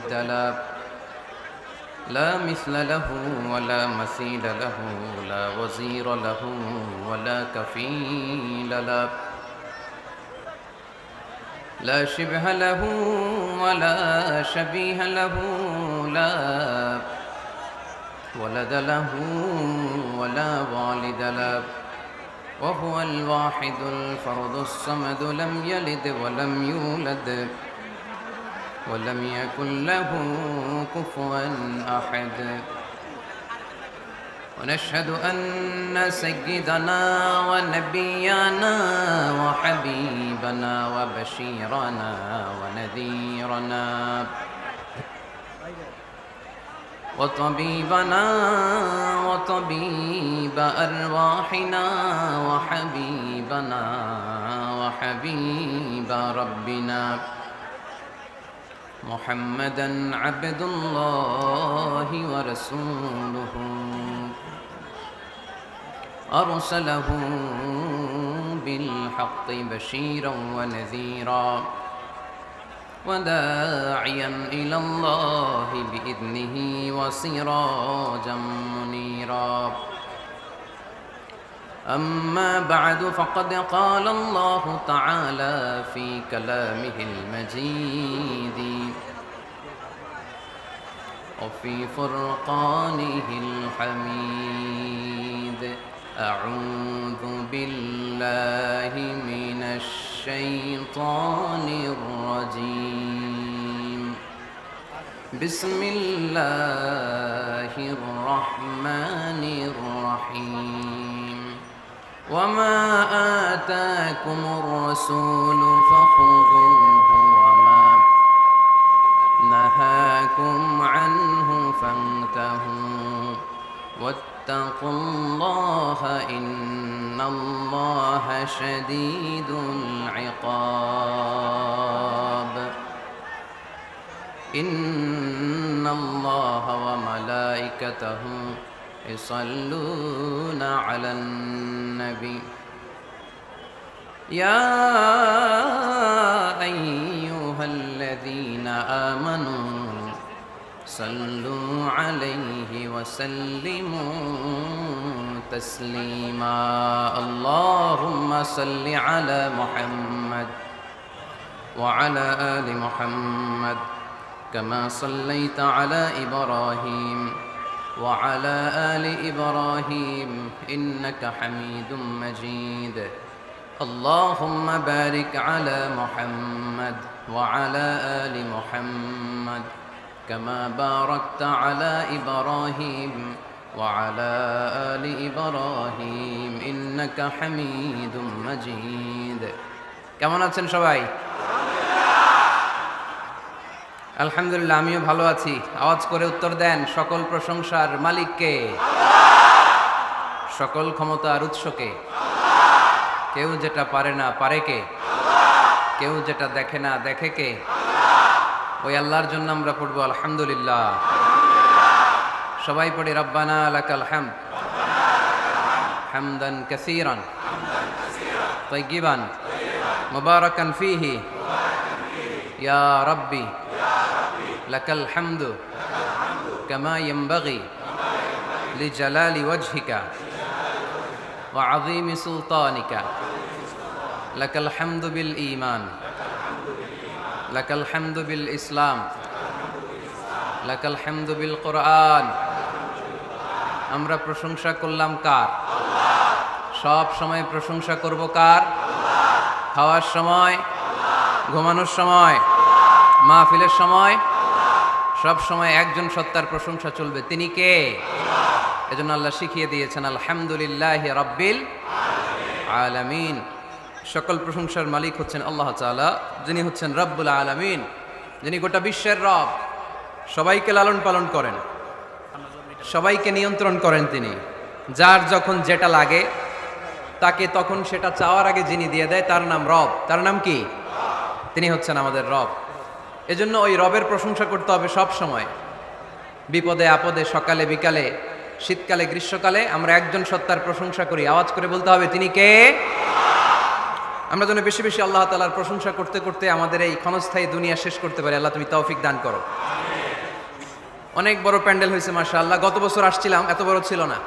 ند له لا مثل له ولا مثيل له لا وزير له ولا كفيل له لا شبه له ولا شبيه له لا ولد له ولا والد له وهو الواحد الفرد الصمد لم يلد ولم يولد ولم يكن له كفوا أحد ونشهد أن سيدنا ونبينا وحبيبنا وبشيرنا ونذيرنا وطبيبنا وطبيب أرواحنا وحبيبنا وحبيب ربنا محمدا عبد الله ورسوله أرسله بالحق بشيرا ونذيرا وداعيا إلى الله بإذنه وسراجا منيرا أما بعد فقد قال الله تعالى في كلامه المجيد وفي فرقانه الحميد أعوذ بالله من الشيطان الرجيم بسم الله الرحمن الرحيم وما آتاكم الرسول فخذوه وما نهاكم عنه فانتهوا واتقوا الله إن الله شديد العقاب إن الله وملائكته يصلون على النبي يا أيها الذين آمنوا صلوا عليه وسلموا تسليما اللهم صل على محمد وعلى آل محمد كما صليت على إبراهيم وعلى آل إبراهيم إنك حميد مجيد اللهم بارك على محمد وعلى آل محمد كما باركت على إبراهيم وعلى آل إبراهيم إنك حميد مجيد কেমন আছেন সবাই আলহামদুলিল্লাহ আমিও ভালো আছি আওয়াজ করে উত্তর দেন সকল প্রশংসার মালিক কে সকল ক্ষমতার উৎস কে কেউ যেটা পারে না পারে কে কেউ যেটা দেখে না দেখে কে ওই আল্লাহর জন্য আমরা পড়বো আলহামদুলিল্লাহ সবাই পড়ি রব্বানা লাকাল হামদ হামদান কাসীরান তাইয়িবান মুবারাকান ফীহি ইয়া রাব্বি লাকাল হামদু কামা ইয়ানবাগি লিজালালি ওয়াজহিকা ওয়া আযীমি সুলতানিকা লাকাল হামদু বিল ঈমান লাকাল হামদু বিল ইসলাম লাকাল হামদু বিল কোরআন আমরা প্রশংসা করলাম কার সব সময় প্রশংসা করব কার খাওয়ার সময় ঘুমানোর সময় মাহফিলের সময় সব সময় একজন সত্তার প্রশংসা চলবে তিনি কে এজন্য আল্লাহ শিখিয়ে দিয়েছেন আলহামদুলিল্লাহি রাব্বিল আলামিন সকল প্রশংসার মালিক হচ্ছেন আল্লাহ তাআলা যিনি হচ্ছেন রব্বুল আলামিন যিনি গোটা বিশ্বের রব সবাইকে লালন পালন করেন সবাইকে নিয়ন্ত্রণ করেন তিনি যার যখন যেটা লাগে তাকে তখন সেটা চাওয়ার আগে যিনি দিয়ে দেয় তার নাম রব তার নাম কি তিনি হচ্ছেন আমাদের রব এজন্য ওই রবের প্রশংসা করতে হবে সব সময় বিপদে আপদে সকালে বিকালে শীতকালে গ্রীষ্মকালে আমরা একজন সত্তার প্রশংসা করি আওয়াজ করে বলতে হবে তিনি কে আমরা যেন বেশি বেশি আল্লাহ তাআলার প্রশংসা করতে করতে আমাদের এই ক্ষণস্থায়ী দুনিয়া শেষ করতে পারি আল্লাহ তুমি তৌফিক দান করো অনেক বড় প্যান্ডেল হয়েছে মাশাআল্লাহ। গত বছর আসছিলাম, এত বড় ছিল না।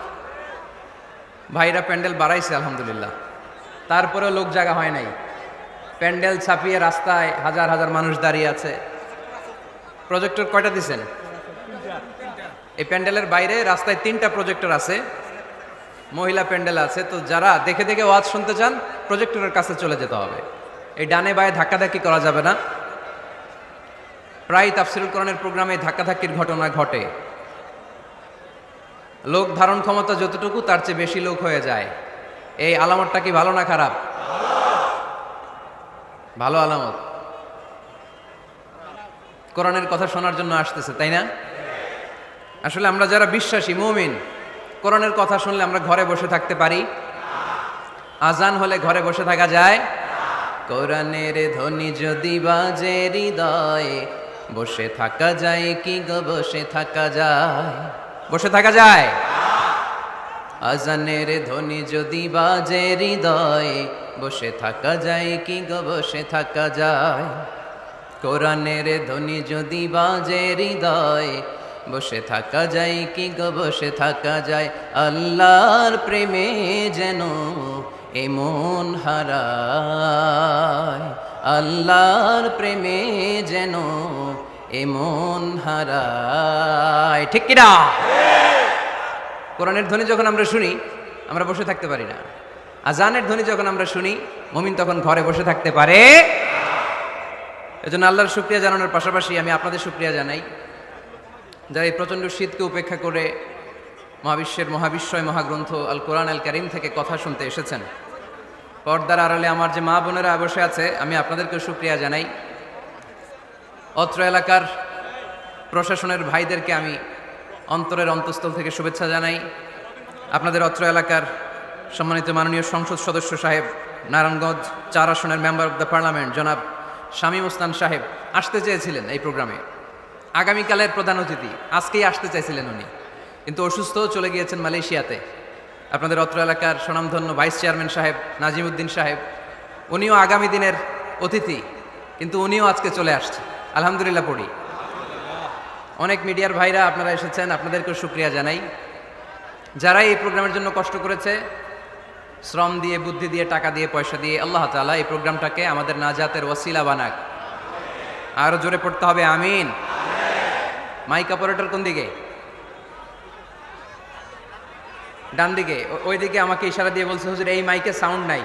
ভাইরা প্যান্ডেল বাড়াইছে আলহামদুলিল্লাহ। তারপরেও লোক জায়গা হয় নাই। প্যান্ডেল ছাপিয়ে রাস্তায় হাজার হাজার মানুষ দাঁড়িয়ে আছে। প্রজেক্টর কয়টা দিছেন? এই প্যান্ডেলের বাইরে রাস্তায় 3টা প্রজেক্টর আছে, মহিলা প্যান্ডেল আছে। তো যারা দেখে দেখে ওয়াজ শুনতে চান প্রজেক্টরের কাছে চলে যেতে হবে। এই ডানে বায়ে ধাক্কাধাক্কি করা যাবে না। প্রায় তাফসিরুল কোরআনের প্রোগ্রামে ধাক্কাধাক্কির ঘটনা ঘটে। লোক ধারণ ক্ষমতা যতটুকু তার চেয়ে বেশি লোক হয়ে যায়। এই আলামতটা কি ভালো না খারাপ? ভালো আলামত। কোরআনের কথা শোনার জন্য আসতেছে, তাই না? আসলে আমরা যারা বিশ্বাসী মুমিন, কোরআনের কথা শুনলে আমরা ঘরে বসে থাকতে পারি? আজান হলে ঘরে বসে থাকা যায়? কোরআনের ধ্বনি যদি বাজে হৃদয়ে, বসে থাকা যায় কি গো? বসে থাকা যায়? বসে থাকা যায়? আজানের ধ্বনি যদি বাজে হৃদয়ে, বসে থাকা যায় কি গো? বসে থাকা যায়? কোরআনের ধ্বনি যদি বাজে হৃদয়ে, বসে থাকা যায় কি গো? বসে থাকা যায়? আল্লাহর প্রেমে যেন এমন হারায়, আল্লাহর প্রেমে যেন এমন হারায়। ঠিক কিনা? কোরআনের ধ্বনি যখন আমরা শুনি আমরা বসে থাকতে পারি না। আজানের ধ্বনি যখন আমরা শুনি মুমিন তখন ঘরে বসে থাকতে পারে। এজন্য আল্লাহর শুকরিয়া জানানোর পাশাপাশি আমি আপনাদের শুকরিয়া জানাই, যারা এই প্রচণ্ড শীতকে উপেক্ষা করে মহাবিশ্বের মহাবিশ্বয় মহাগ্রন্থ আল কোরআন আল কারীম থেকে কথা শুনতে এসেছেন। পর্দার আড়ালে আমার যে মা বোনেরা বসে আছে, আমি আপনাদেরকেও শুকরিয়া জানাই। অত্র এলাকার প্রশাসনের ভাইদেরকে আমি অন্তরের অন্তঃস্থল থেকে শুভেচ্ছা জানাই। আপনাদের অত্র এলাকার সম্মানিত মাননীয় সংসদ সদস্য সাহেব, নারায়ণগঞ্জ 4 আসনের মেম্বার অব দ্য পার্লামেন্ট জনাব শামীম ওসমান সাহেব আসতে চেয়েছিলেন এই প্রোগ্রামে। আগামীকালের প্রধান অতিথি, আজকেই আসতে চাইছিলেন উনি, কিন্তু অসুস্থ চলে গিয়েছেন মালয়েশিয়াতে। আপনাদের অত্র এলাকার স্বনামধন্য ভাইস চেয়ারম্যান সাহেব নাজিমউদ্দিন সাহেব, উনিও আগামী দিনের অতিথি, কিন্তু উনিও আজকে চলে আসছে। আলহামদুলিল্লাহ পড়ি। অনেক মিডিয়ার ভাইরা আপনারা এসেছেন, আপনাদেরকেও শুকরিয়া জানাই। যারা এই প্রোগ্রামের জন্য কষ্ট করেছে, শ্রম দিয়ে, বুদ্ধি দিয়ে, টাকা দিয়ে, পয়সা দিয়ে, আল্লাহ তাআলা এই প্রোগ্রামটাকে আমাদের নাজাতের ওয়াসিলা বানাক। আরো জোরে পড়তে হবে আমিন। মাইক অপারেটর কোন দিকে? ডান দিকে। ওই দিকে আমাকে ইশারা দিয়ে বলছে হুজুর এই মাইকে সাউন্ড নাই।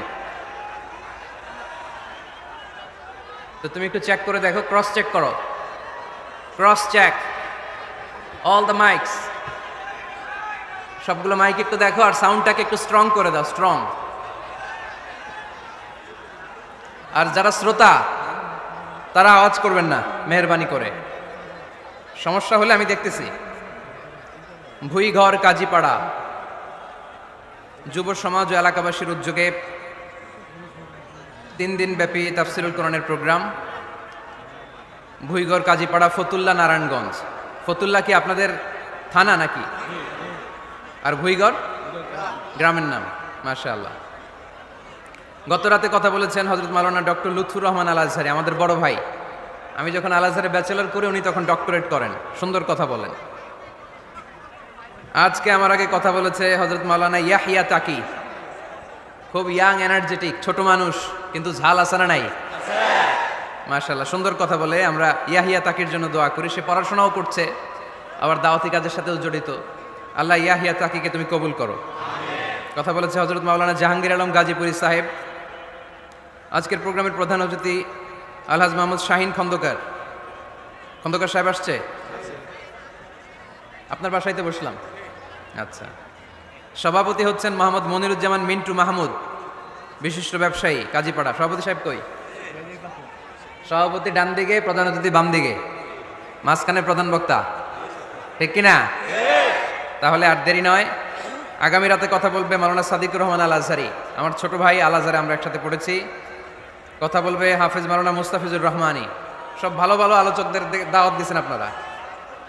তো তুমি একটু চেক করে দেখো, ক্রস চেক করো, cross check all the mics, সবগুলো মাইক একটু দেখো আর সাউন্ডটাকে একটু স্ট্রং করে দাও, স্ট্রং। আর যারা শ্রোতা তারা আওয়াজ করবেন না মেহেরবানি করে, সমস্যা হলে আমি দেখতেছি। ভুইঘর কাজীপাড়া যুব সমাজ ও এলাকাবাসীর উদ্যোগে 3 দিন ব্যাপী তাফসিরুল কোরআনের প্রোগ্রাম। ভুইঘর কাজীপাড়া ফতুল্লা নারায়ণগঞ্জ। ফতুল্লা কি আপনাদের থানা নাকি? আর ভুইঘর গ্রামের নাম। মাশাআল্লাহ। গত রাতে কথা বলেছেন হযরত মাওলানা ডক্টর লুৎফুর রহমান আল আজহারি, আমাদের বড় ভাই। আমি যখন আল আজহারে ব্যাচেলর করে, উনি তখন ডক্টরেট করেন। সুন্দর কথা বলেন। আজকে আমার আগে কথা বলেছে হযরত মাওলানা ইয়াহিয়া তাকি, খুব ইয়াং এনার্জেটিক, ছোট মানুষ কিন্তু ঝাল আছে না নাই? মাশাআল্লাহ, সুন্দর কথা বলে। আমরা ইয়াহিয়া তাকির জন্য দোয়া করি। সে পড়াশোনাও করছে, আবার দাওয়াতি কাজের সাথেও জড়িত। আল্লাহ ইয়াহিয়া তাকিকে তুমি কবুল করো। কথা বলেছে হযরত মাওলানা জাহাঙ্গীর আলম গাজীপুরি সাহেব। আজকের প্রোগ্রামের প্রধান অতিথি আলহাজ মোহাম্মদ শাহিন খন্দকার। খন্দকার সাহেব আসছে? আপনার বাসাইতে বসলাম। আচ্ছা। সভাপতি হচ্ছেন মোহাম্মদ মনিরুজ্জামান মিন্টু মাহমুদ, বিশিষ্ট ব্যবসায়ী, কাজীপাড়া। সভাপতি সাহেব কই? সভাপতি ডান দিকে, প্রধান অতিথি বাম দিকে, মাঝখানে প্রধান বক্তা। ঠিক কিনা? তাহলে আর দেরি নয়, আগামী রাতে কথা বলবে মাওলানা সাদিকুর রহমান আল আজহারি, আমার ছোট ভাই। আল আজহারে আমরা একসাথে পড়েছি। কথা বলবে হাফেজ মাওলানা মুস্তাফিজুর রহমানি। সব ভালো ভালো আলোচকদের দাওয়াত দিয়েছেন আপনারা।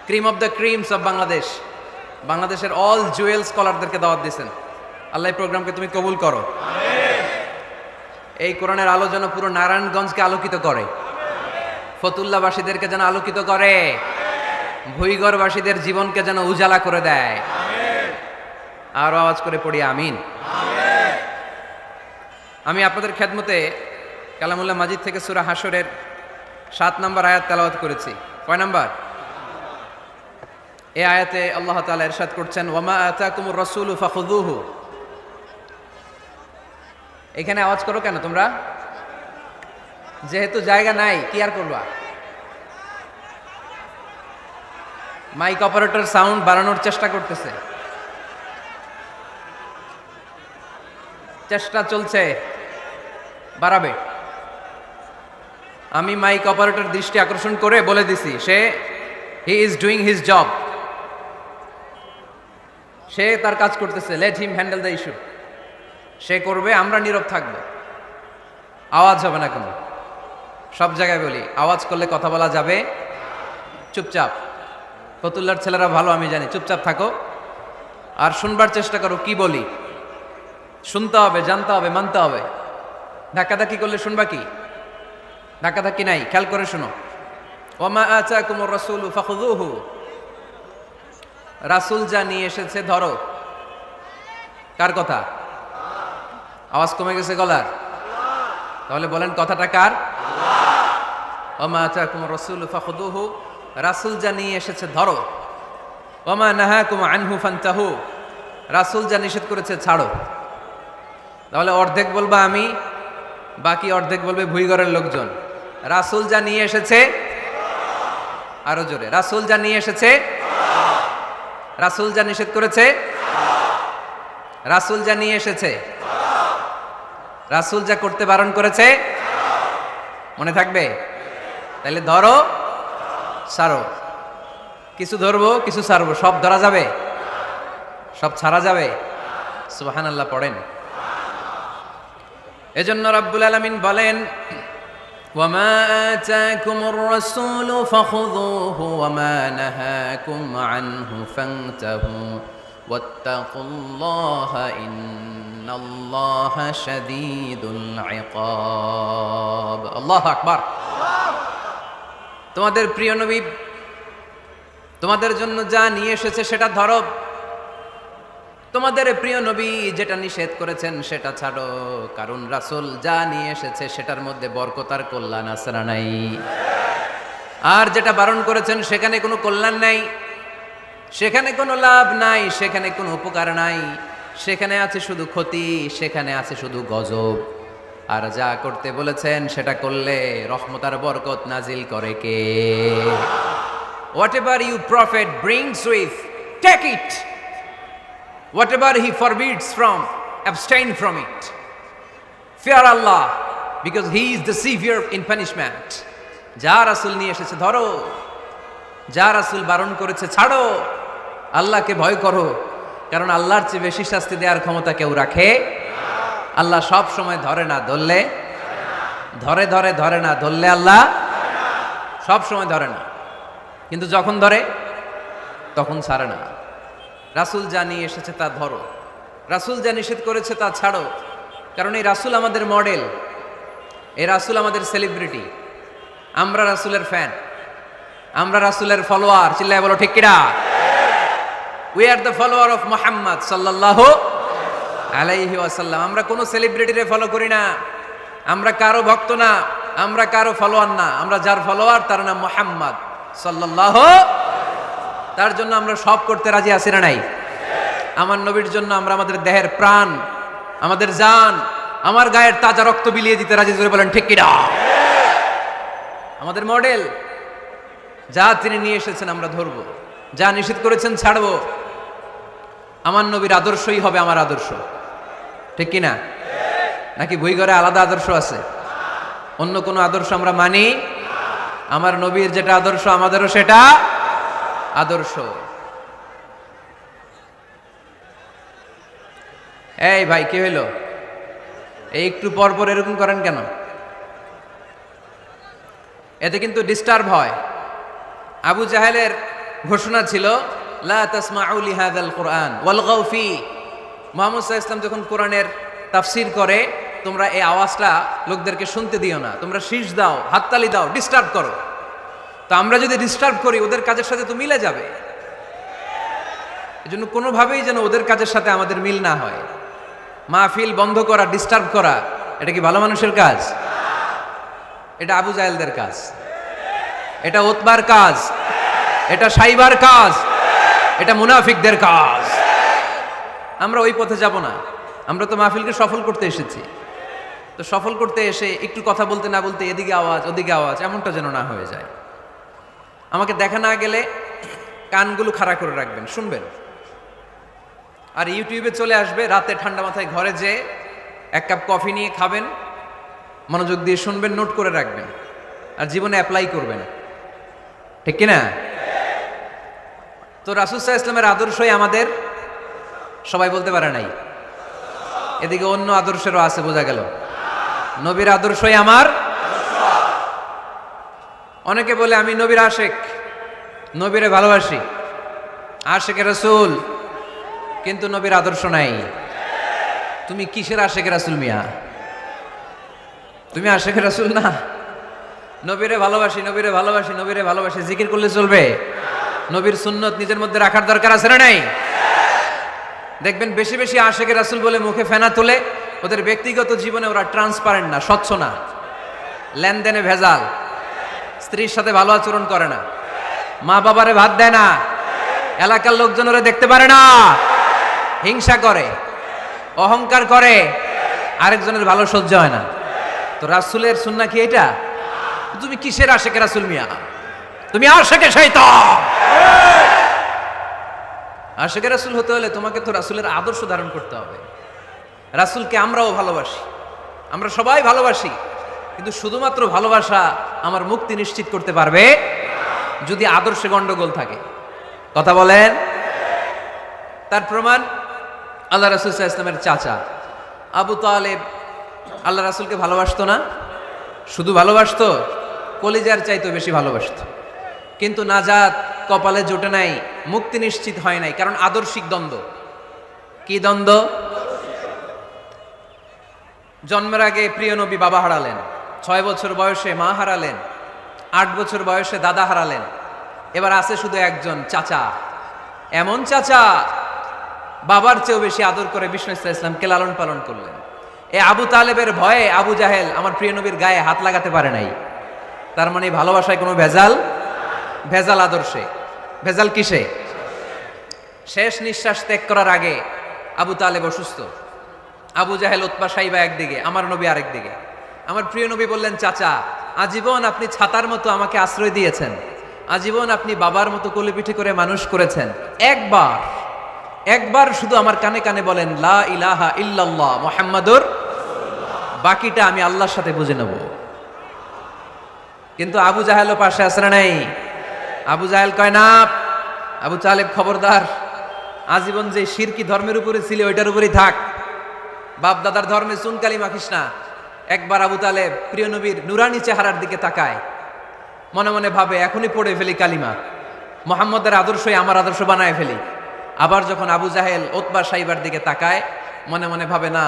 Cream of the creams of Bangladesh, বাংলাদেশের অল জুয়েল স্কলারদেরকে দাওয়াত দিয়েছেন। আল্লাহ এই প্রোগ্রামকে তুমি কবুল করো। এই কোরআনের আলো যেন পুরো নারায়ণগঞ্জকে আলোকিত করে, ফতুল্লাবাসীদেরকে যেন আলোকিত করে। ভুইগড়বাসীদের জীবনকে যেন উজালা করে দেয়। আর আওয়াজ করে পড়ি আমিন। আমি আপনাদের খেদমতে কালামুল্লাহ মাজিদ থেকে সূরা হাশরের 7 নম্বর আয়াত তেলাওয়াত করেছি। কয় নাম্বার? এই আয়াতে আল্লাহ তাআলা ইরশাদ করছেন, ওয়ামা আতাকুমুর রাসূলু ফাখুযুহু। এখানে আওয়াজ করো কেন তোমরা? যেহেতু জায়গা নাই কি আর করবা? মাইক অপারেটর সাউন্ড বাড়ানোর চেষ্টা করতেছে, চেষ্টা চলছে, বাড়াবে। আমি মাইক অপারেটর দৃষ্টি আকর্ষণ করে বলে দিছি, he is doing his job, সে তার কাজ করতেছে, let him handle the issue. সে করবে, আমরা নীরব থাকবো, আওয়াজ হবে না কোনো। সব জায়গায় বলি, আওয়াজ করলে কথা বলা যাবে, চুপচাপ। ফতুল্লার ছেলেরা ভালো আমি জানি, চুপচাপ থাকো আর শুনবার চেষ্টা করো কি বলি। শুনতে হবে, জানতে হবে, মানতে হবে। ধাক্কাধাক্কি করলে শুনবা কি? ধাক্কাধাক্কি নাই, খেয়াল করে শুনো। ওয়ামা আতাকুমুর রাসূলু ফাখুযুহু। রাসূল যা নিয়ে এসেছে ধরো। কার কথা? আওয়াজ কমে গেছে গলার? তাহলে বলেন কথাটা কার? ওয়ামা আতাকুমুর রাসূলু ফাখুযুহু। রাসূল যা নিয়ে এসেছে ধরো। ওয়ামা নাহাকুম আনহু ফান্তাহু। রাসূল যা নিষেধ করেছে ছাড়ো। তাহলে অর্ধেক বলবা আমি, বাকি অর্ধেক বলবে ভুইগড়ের লোকজন। রাসূল যা নিয়ে এসেছে, আরো জোরে, রাসূল যা নিয়ে এসেছে, রাসূল যা নিষেধ করেছে, রাসূল যা নিয়ে এসেছে, রাসূল যা করতে বারণ করেছে, মনে থাকবে? তাহলে ধরো, ছাড়ো। কিছু ধরবো, কিছু ছাড়বো, সব ধরা যাবে, সব ছাড়া যাবে। সুবহানাল্লাহ পড়েন। এজন্য রাব্বুল আলামিন বলেন, ওয়ামা আতাকুমুর রাসূলু ফাখুযুহু ওয়ামা নাহাকুম আনহু ফান্তাহু ওয়াত্তাকুল্লাহা ইন্নাল্লাহা শাদীদুল ইকাব। আল্লাহু আকবার। তোমাদের প্রিয় নবী তোমাদের জন্য যা নিয়ে এসেছে সেটা ধরো। তোমাদের প্রিয় নবী যেটা নিষেধ করেছেন সেটা ছাড়ো, কারণ রাসূল যা নিয়ে এসেছে সেটার মধ্যে বরকত আর কল্যাণ আছে না নাই? আর যেটা বারণ করেছেন সেখানে কোনো কল্যাণ নাই, সেখানে কোনো লাভ নাই, সেখানে কোনো উপকার নাই, সেখানে আছে শুধু ক্ষতি, সেখানে আছে শুধু গজব। আর যা করতে বলেছেন সেটা করলে রহমত আর বরকত নাজিল করে কে? Whatever you prophet brings with, take it. Whatever he forbids from, abstain from it. Fear Allah, because he is the severe in punishment. যা রাসূল নিয়ে এসেছে ধরো, যা রাসূল বারণ করেছে ছাড়ো। আল্লাহকে ভয় করো, কারণ আল্লাহর চেয়ে বেশি শাস্তি দেওয়ার ক্ষমতা কেউ রাখে? আল্লাহ সব সময় ধরে না, ধরলে ধরে না, ধরলে আল্লাহ সব সময় ধরে না, কিন্তু যখন ধরে তখন ছাড়ে না। রাসূল যা নিয়ে এসেছে তা ধরো, রাসূল যা নিষেধ করেছে তা ছাড়ো। কারণ এই রাসূল আমাদের মডেল, এই রাসূল আমাদের সেলিব্রিটি। আমরা রাসূলের ফ্যান, আমরা রাসূলের ফলোয়ার। চিল্লায় বলো ঠিক কিনা? We are the follower of Muhammad সাল্লাল্লাহু আলাইহি ওয়াসাল্লাম। আমরা কোনো সেলিব্রিটিরে ফলো করি না, আমরা কারো ভক্ত না, আমরা কারো ফলোয়ার না। আমরা যার ফলোয়ার তার নাম মুহাম্মদ সাল্লাল্লাহু। তার জন্য আমরা সব করতে রাজি আছি না নাই? আমার নবীর জন্য আমরা আমাদের দেহের প্রাণ, আমাদের জান, আমার গায়ের তাজা রক্ত বিলিয়ে দিতে রাজি। জোরে বলেন ঠিক কিনা? আমাদের মডেল। যা তিনি নিয়ে এসেছেন আমরা ধরবো, যা নিষেধ করেছেন ছাড়বো। আমার নবীর আদর্শই হবে আমার আদর্শ, ঠিক কিনা? নাকি ভুইগড়ে আলাদা আদর্শ আছে? অন্য কোনো আদর্শ আমরা মানি? আমার নবীর যেটা আদর্শ আমাদেরও সেটা আদর্শ। এই ভাই কি হইল? এই একটু পর পর এরকম করেন কেন? এতে কিন্তু ডিস্টার্ব হয়। আবু জাহেলের ঘোষণা ছিল, লা তাসমাউ লিহাযাল কুরআন ওয়ালগাউ ফি। মুহাম্মদ সাল্লাল্লাহু আলাইহি ওয়াসাল্লাম যখন কোরআনের তাফসীর করে, তোমরা এই আওয়াজটা লোকদেরকে শুনতে দিও না, তোমরা শীষ দাও, হাততালি দাও, ডিস্টার্ব করো। তো আমরা যদি ডিস্টার্ব করি ওদের কাজের সাথে তো মিলে যাবে। এজন্য কোনোভাবেই যেন ওদের কাজের সাথে আমাদের মিল না হয়। মাহফিল বন্ধ করা, ডিস্টার্ব করা, এটা কি ভালো মানুষের কাজ? এটা আবু জাহেলদের কাজ, এটা উতবার কাজ, এটা সাইবার কাজ, এটা মুনাফিকদের কাজ। আমরা ওই পথে যাব না। আমরা তো মাহফিলকে সফল করতে এসেছি। তো সফল করতে এসে একটু কথা বলতে না বলতে এদিকে আওয়াজ ওদিকে আওয়াজ, এমনটা যেন না হয়ে যায়। আমাকে দেখা না গেলে কানগুলো খাড়া করে রাখবেন, শুনবেন। আর ইউটিউবে চলে আসবে, রাতে ঠান্ডা মাথায় ঘরে যেয়ে এক কাপ কফি নিয়ে খাবেন, মনোযোগ দিয়ে শুনবেন, নোট করে রাখবেন, আর জীবনে অ্যাপ্লাই করবেন। ঠিক কিনা? তো রাসূল সাল্লাল্লাহু আলাইহি ওয়াসাল্লামের আদর্শই আমাদের, সবাই বলতে পারে নাই। এদিকে অন্য আদর্শেরও আছে, বোঝা গেল। নবীর আদর্শই আমার। অনেকে বলে আমি নবীর আশেক, নবীরে ভালোবাসি, আশেকে রাসূল, কিন্তু নবীর আদর্শ নাই। তুমি কিসের আশেকে রাসূল মিয়া? তুমি আশেকে রাসূল না। নবীরে ভালোবাসি, নবীরে ভালোবাসি, নবীরে ভালোবাসি জিকির করলে চলবে? নবীর সুন্নত নিজের মধ্যে রাখার দরকার আছে না নাই? দেখবেন বেশি বেশি আশেকে রাসূল বলে মুখে ফেনা তোলে, ওদের ব্যক্তিগত জীবনে ওরা ট্রান্সপারেন্ট না, স্বচ্ছ না, লেনদেনে ভেজাল, স্ত্রীর সাথে ভালো আচরণ করে না, মা বাবারে ভাত দেয় না, এলাকার লোকজন ওরা দেখতে পারে না, হিংসা করে, অহংকার করে, আরেকজনের ভালো সহ্য হয় না। তো রাসূলের সুন্নাহ কি এটা? তুমি কিসের আশেকে রাসূল মিয়া? তুমি আশেকে শয়তান। আশেকে রাসূল হতে হলে তোমাকে তো রাসূলের আদর্শ ধারণ করতে হবে। রাসূলকে আমরাও ভালোবাসি, আমরা সবাই ভালোবাসি, কিন্তু শুধুমাত্র ভালোবাসা আমার মুক্তি নিশ্চিত করতে পারবে যদি আদর্শে গন্ডগোল থাকে। কথা বলেন। তার প্রমাণ আল্লাহ রাসূল সাল্লাল্লাহু আলাইহি ওয়াসাল্লামের চাচা আবু তালেব আল্লাহ রাসূলকে ভালোবাসতো না, শুধু ভালোবাসতো, কলিজার চাইতে বেশি ভালোবাসতো। কিন্তু নাজাত কপালে জোটে নাই, মুক্তি নিশ্চিত হয় নাই, কারণ আদর্শিক দ্বন্দ্ব। কি দ্বন্দ্ব? জন্মের আগে প্রিয় নবী বাবা হারালেন, 6 বছর বয়সে মা হারালেন, 8 বছর বয়সে দাদা হারালেন, এবার আছে শুধু একজন চাচা। এমন চাচা বাবার চেয়েও বেশি আদর করে বিষ্ণু ইসলামকে লালন পালন করলেন। এ আবু তালেবের ভয়ে আবু জাহেল আমার প্রিয় নবীর গায়ে হাত লাগাতে পারে নাই। তার মানে ভালোবাসায় কোনো ভেজাল? ভেজাল আদর্শে। ভেজাল কিসে? শেষ নিঃশ্বাস ত্যাগ করার আগে আবু তালেব অসুস্থ, আবু জাহেল উতবা সাইবা একদিকে, আমার নবী আরেক দিকে। আমার প্রিয় নবী বললেন, চাচা আজীবন আপনি ছাতার মতো আমাকে আশ্রয় দিয়েছেন, আজীবন আপনি বাবার মতো কোলে পিঠে করে মানুষ করেছেন, একবার শুধু আমার কানে কানে বলেন লা ইলাহা ইল্লাল্লাহ মুহাম্মাদুর রাসূলুল্লাহ, বাকিটা আমি আল্লাহর সাথে বুঝে নেব। কিন্তু আবু জাহেলও পাশে আসে নাই। আবু জাহেল কয় না, আবু তালেব খবরদার, আজীবন যে শিরকি ধর্মের উপরে ছিল ওইটার উপরেই থাক, বাপ দাদার ধর্মে চুন কালি মাখিস না। একবার আবু তালেব প্রিয় নবীর নুরানি চেহারার দিকে তাকায়, মনে মনে ভাবে এখনই পড়ে ফেলি কালিমা, মুহাম্মদের আদর্শই আমার আদর্শ বানায় ফেলি। আবার যখন আবু জাহেল উতবা সাইবার দিকে তাকায়, মনে মনে ভাবে না,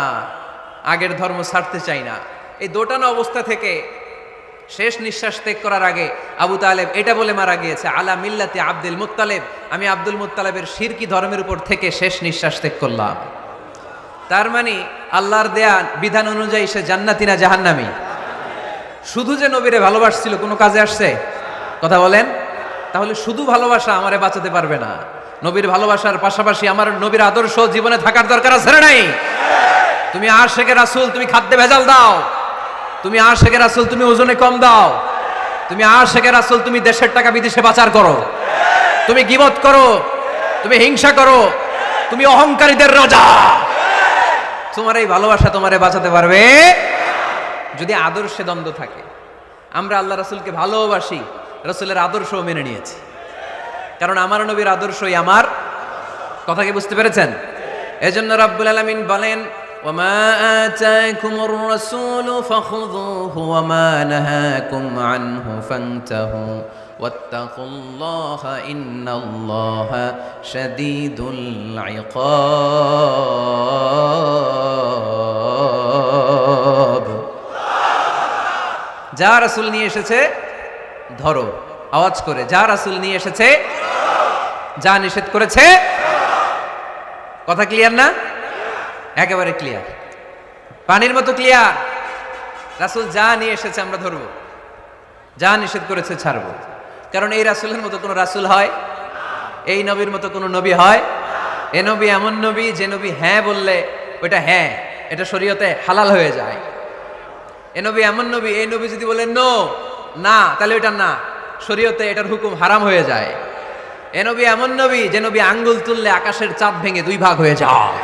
আগের ধর্ম ছাড়তে চাই না। এই দোটানা অবস্থা থেকে শেষ নিঃশ্বাস ত্যাগ করার আগে আবু তালেব এটা বলে মারা গিয়েছে, আলা মিল্লাতি আব্দুল মুত্তালিব, আমি আব্দুল মুত্তালিবের শিরকি ধর্মের উপর থেকে শেষ নিঃশ্বাস ত্যাগ করলাম। তার মানে আল্লাহর দেয়া বিধান অনুযায়ী সে জান্নাতি না জাহান্নামী? শুধু যে নবীরে ভালোবাসছিল কোনো কাজে আসছে? কথা বলেন। তাহলে শুধু ভালোবাসা আমারে বাঁচাতে পারবে না। নবীর ভালোবাসার পাশাপাশি আমার নবীর আদর্শ জীবনে থাকার দরকার আছে না নাই? তুমি আশেকে রাসূল, তুমি খাদ্যে ভেজাল দাও, তুমি আশেকে রাসূল, তুমি ওজনে কম দাও, তুমি আশেকে রাসূল, তুমি দেশের টাকা বিদেশে পাচার করো, তুমি গীবত করো, তুমি হিংসা করো, তুমি অহংকারীদের রাজা। তোমার এই ভালোবাসা তোমারে বাঁচাতে পারবে যদি আদর্শে দ্বন্দ্ব থাকে। আমরা আল্লাহ রাসূলকে ভালোবাসি, রাসূলের আদর্শও মেনে নিয়েছি, কারণ আমার নবীর আদর্শই আমার। কথা কি বুঝতে পেরেছেন? এজন্য রাব্বুল আলামিন বলেন, ওয়ামা আতাকুমুর রাসূলু ফাখুযুহু ওয়ামা নাহাকুম আনহু ফান্তাহু ওয়াত্তাকুল্লাহা ইন্নাল্লাহা শাদীদুল ইকাব। যা রাসূল নিয়ে এসেছে ধরো, আওয়াজ করে, যা রাসূল নিয়ে এসেছে, যা নিষেধ করেছে। কথা ক্লিয়ার না? একেবারে ক্লিয়ার, পানির মতো ক্লিয়ার। রাসূল যা নিয়ে এসেছে আমরা ধরবো, যা নিষেধ করেছে ছাড়বো। কারণ এই রাসূলের মতো কোনো রাসূল হয়? এই নবীর মতো কোনো নবী হয়? এ নবী এমন নবী যে নবী হ্যাঁ বললে ওইটা হ্যাঁ, এটা শরীয়তে হালাল হয়ে যায়। এ নবী এমন নবী, এই নবী যদি বলে নো, না, তাহলে ওইটা না, শরীয়তে এটার হুকুম হারাম হয়ে যায়। এ নবী এমন নবী যে নবী আঙ্গুল তুললে আকাশের চাঁদ ভেঙে দুই ভাগ হয়ে যায়।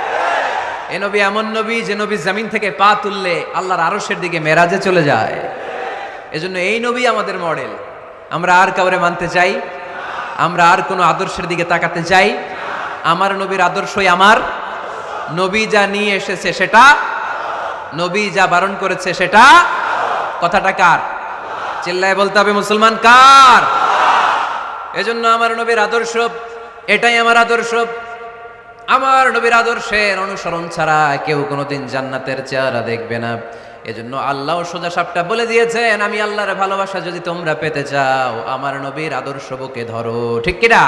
এ নবী এমন নবী যে নবী জমিন থেকে পা তুললে আল্লাহর আরশের দিকে মেরাজে চলে যায়। এজন্য এই নবী আমাদের মডেল। আমরা আর কাউরে মানতে চাই? আমরা আর কোনো আদর্শের দিকে তাকাতে চাই? আমার নবীর আদর্শই আমার। নবী যা নিয়ে এসেছে সেটা, নবী যা বারণ করেছে সেটা। কথাটা কার? চিল্লায় বলতে হবে মুসলমান, কার? এজন্য আমার নবীর আদর্শ, এটাই আমার আদর্শ। আমার নবীর আদর্শের অনুসরণ ছাড়া কেউ কোনোদিন জান্নাতের চেহারা দেখবে না। এজন্য আল্লাহ সোজা সাপটা বলে দিয়েছেন, আমি আল্লাহর ভালোবাসা যদি তোমরা পেতে চাও আমার নবীর আদর্শ বুকে ধরো। ঠিক কিনা?